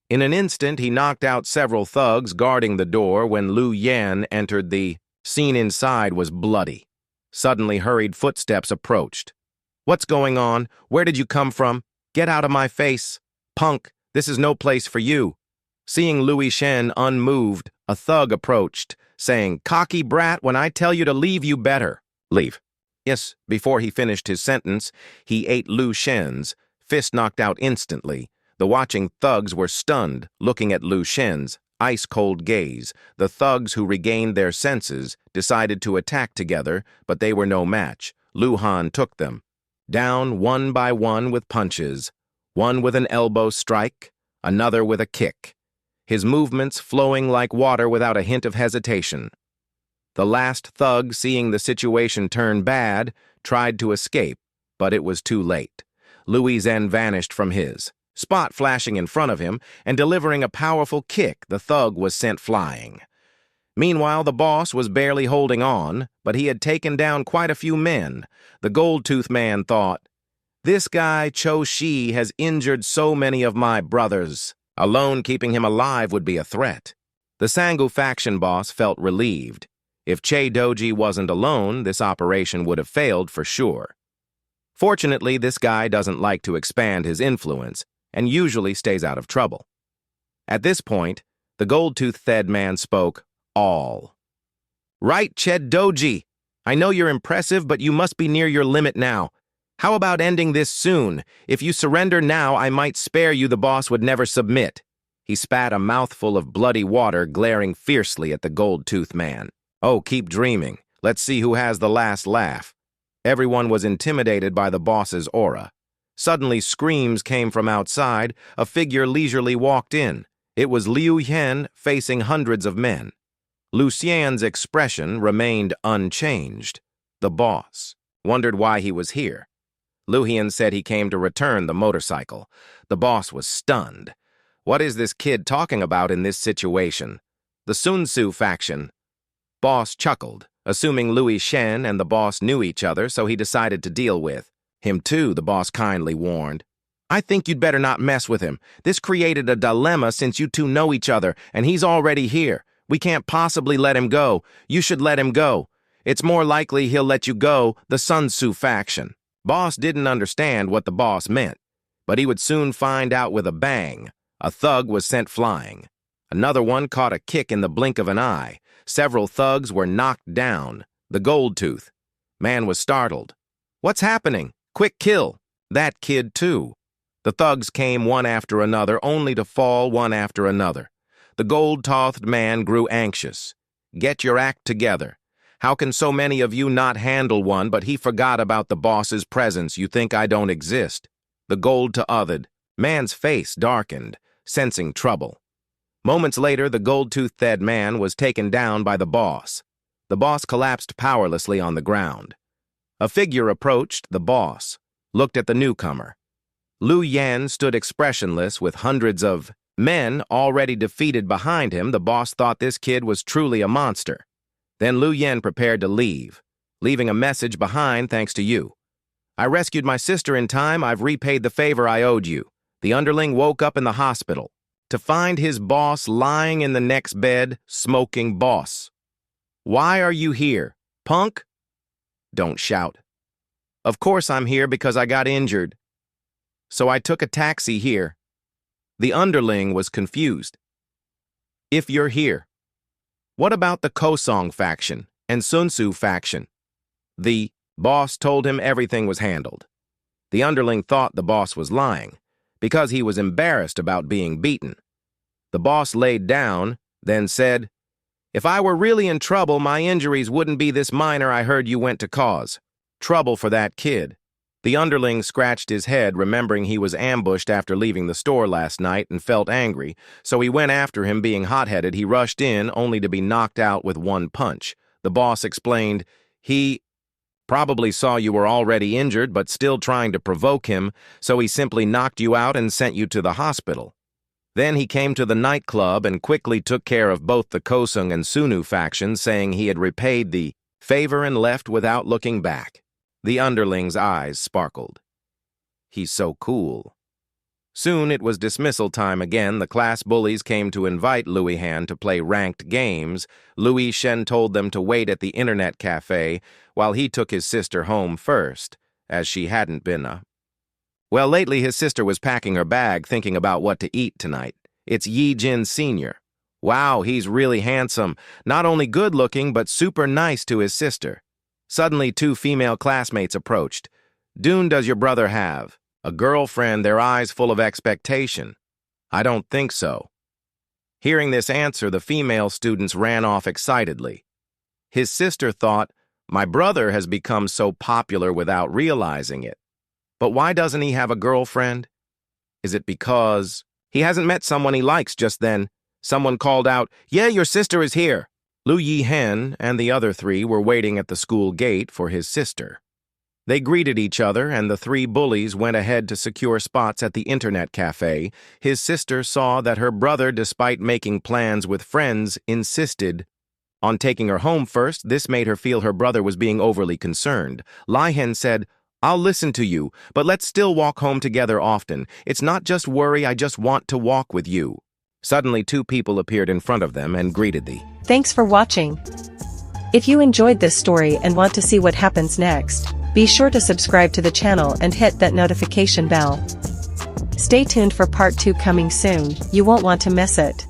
In an instant, he knocked out several thugs guarding the door when Lu Yan entered. The scene inside was bloody. Suddenly, hurried footsteps approached. What's going on? Where did you come from? Get out of my face. Punk, this is no place for you. Seeing Louis Shen unmoved, a thug approached, saying, Cocky brat, when I tell you to leave, you better leave. Yes, before he finished his sentence, he ate Lu Shen's, fist knocked out instantly. The watching thugs were stunned, looking at Lu Shen's ice-cold gaze. The thugs who regained their senses decided to attack together, but they were no match. Lu Han took them down one by one with punches, one with an elbow strike, another with a kick, his movements flowing like water without a hint of hesitation. The last thug, seeing the situation turn bad, tried to escape, but it was too late. Louis Zen vanished from his spot, flashing in front of him, and delivering a powerful kick. The thug was sent flying. Meanwhile, the boss was barely holding on, but he had taken down quite a few men. The gold-tooth man thought, this guy, Cho Shi, has injured so many of my brothers. Alone keeping him alive would be a threat. The Sangu faction boss felt relieved. If Che Doji wasn't alone, this operation would have failed for sure. Fortunately, this guy doesn't like to expand his influence, and usually stays out of trouble. At this point, the gold-toothed man spoke, all. Right, Ched Doji. I know you're impressive, but you must be near your limit now. How about ending this soon? If you surrender now, I might spare you. The boss would never submit. He spat a mouthful of bloody water, glaring fiercely at the gold-toothed man. Oh, keep dreaming. Let's see who has the last laugh. Everyone was intimidated by the boss's aura. Suddenly, screams came from outside. A figure leisurely walked in. It was Liu Yan facing hundreds of men. Lu Xian's expression remained unchanged. The boss wondered why he was here. Lu Yan said he came to return the motorcycle. The boss was stunned. What is this kid talking about in this situation? The Sun Tzu faction. Boss chuckled, assuming Louis Shen and the boss knew each other, so he decided to deal with him too, the boss kindly warned. I think you'd better not mess with him. This created a dilemma since you two know each other, and he's already here. We can't possibly let him go. You should let him go. It's more likely he'll let you go, the Sun Tzu faction. Boss didn't understand what the boss meant, but he would soon find out with a bang. A thug was sent flying. Another one caught a kick in the blink of an eye. Several thugs were knocked down. The gold tooth. Man was startled. "What's happening? Quick kill." "That kid too." The thugs came one after another, only to fall one after another. The gold-toothed man grew anxious. "Get your act together. How can so many of you not handle one, but he forgot about the boss's presence? You think I don't exist?" The gold-toothed man's face darkened, sensing trouble. Moments later, the gold-toothed man was taken down by the boss. The boss collapsed powerlessly on the ground. A figure approached the boss, looked at the newcomer. Lu Yan stood expressionless with hundreds of men already defeated behind him. The boss thought this kid was truly a monster. Then Lu Yan prepared to leave, leaving a message behind thanks to you. "I rescued my sister in time. I've repaid the favor I owed you." The underling woke up in the hospital to find his boss lying in the next bed, smoking. "Boss, why are you here, punk?" "Don't shout." "Of course I'm here because I got injured. So I took a taxi here." The underling was confused. "If you're here, what about the Kosong faction and Sunsu faction?" The boss told him everything was handled. The underling thought the boss was lying, because he was embarrassed about being beaten. The boss laid down, then said, "If I were really in trouble, my injuries wouldn't be this minor I heard you went to cause. Trouble for that kid." The underling scratched his head, remembering he was ambushed after leaving the store last night, and felt angry, so he went after him. Being hot-headed, he rushed in, only to be knocked out with one punch. The boss explained, "He probably saw you were already injured, but still trying to provoke him, so he simply knocked you out and sent you to the hospital. Then he came to the nightclub and quickly took care of both the Kosung and Sunu factions, saying he had repaid the favor and left without looking back." The underling's eyes sparkled. "He's so cool." Soon it was dismissal time again. The class bullies came to invite Louis Han to play ranked games. Louis Shen told them to wait at the internet cafe while he took his sister home first, as she hadn't been Well, lately his sister was packing her bag, thinking about what to eat tonight. It's Yi Jin Sr. Wow, he's really handsome. Not only good-looking, but super nice to his sister. Suddenly, two female classmates approached. "Dune, does your brother have a girlfriend?" Their eyes full of expectation. "I don't think so." Hearing this answer, the female students ran off excitedly. His sister thought, "My brother has become so popular without realizing it. But why doesn't he have a girlfriend? Is it because he hasn't met someone he likes?" Just then, someone called out, "Yeah, your sister is here." Lu Yihen and the other three were waiting at the school gate for his sister. They greeted each other, and the three bullies went ahead to secure spots at the internet cafe. His sister saw that her brother, despite making plans with friends, insisted on taking her home first. This made her feel her brother was being overly concerned. Lai Hen said, "I'll listen to you, but let's still walk home together often. It's not just worry, I just want to walk with you." Suddenly, two people appeared in front of them and greeted them. Thanks for watching. If you enjoyed this story and want to see what happens next, be sure to subscribe to the channel and hit that notification bell. Stay tuned for part 2 coming soon, you won't want to miss it.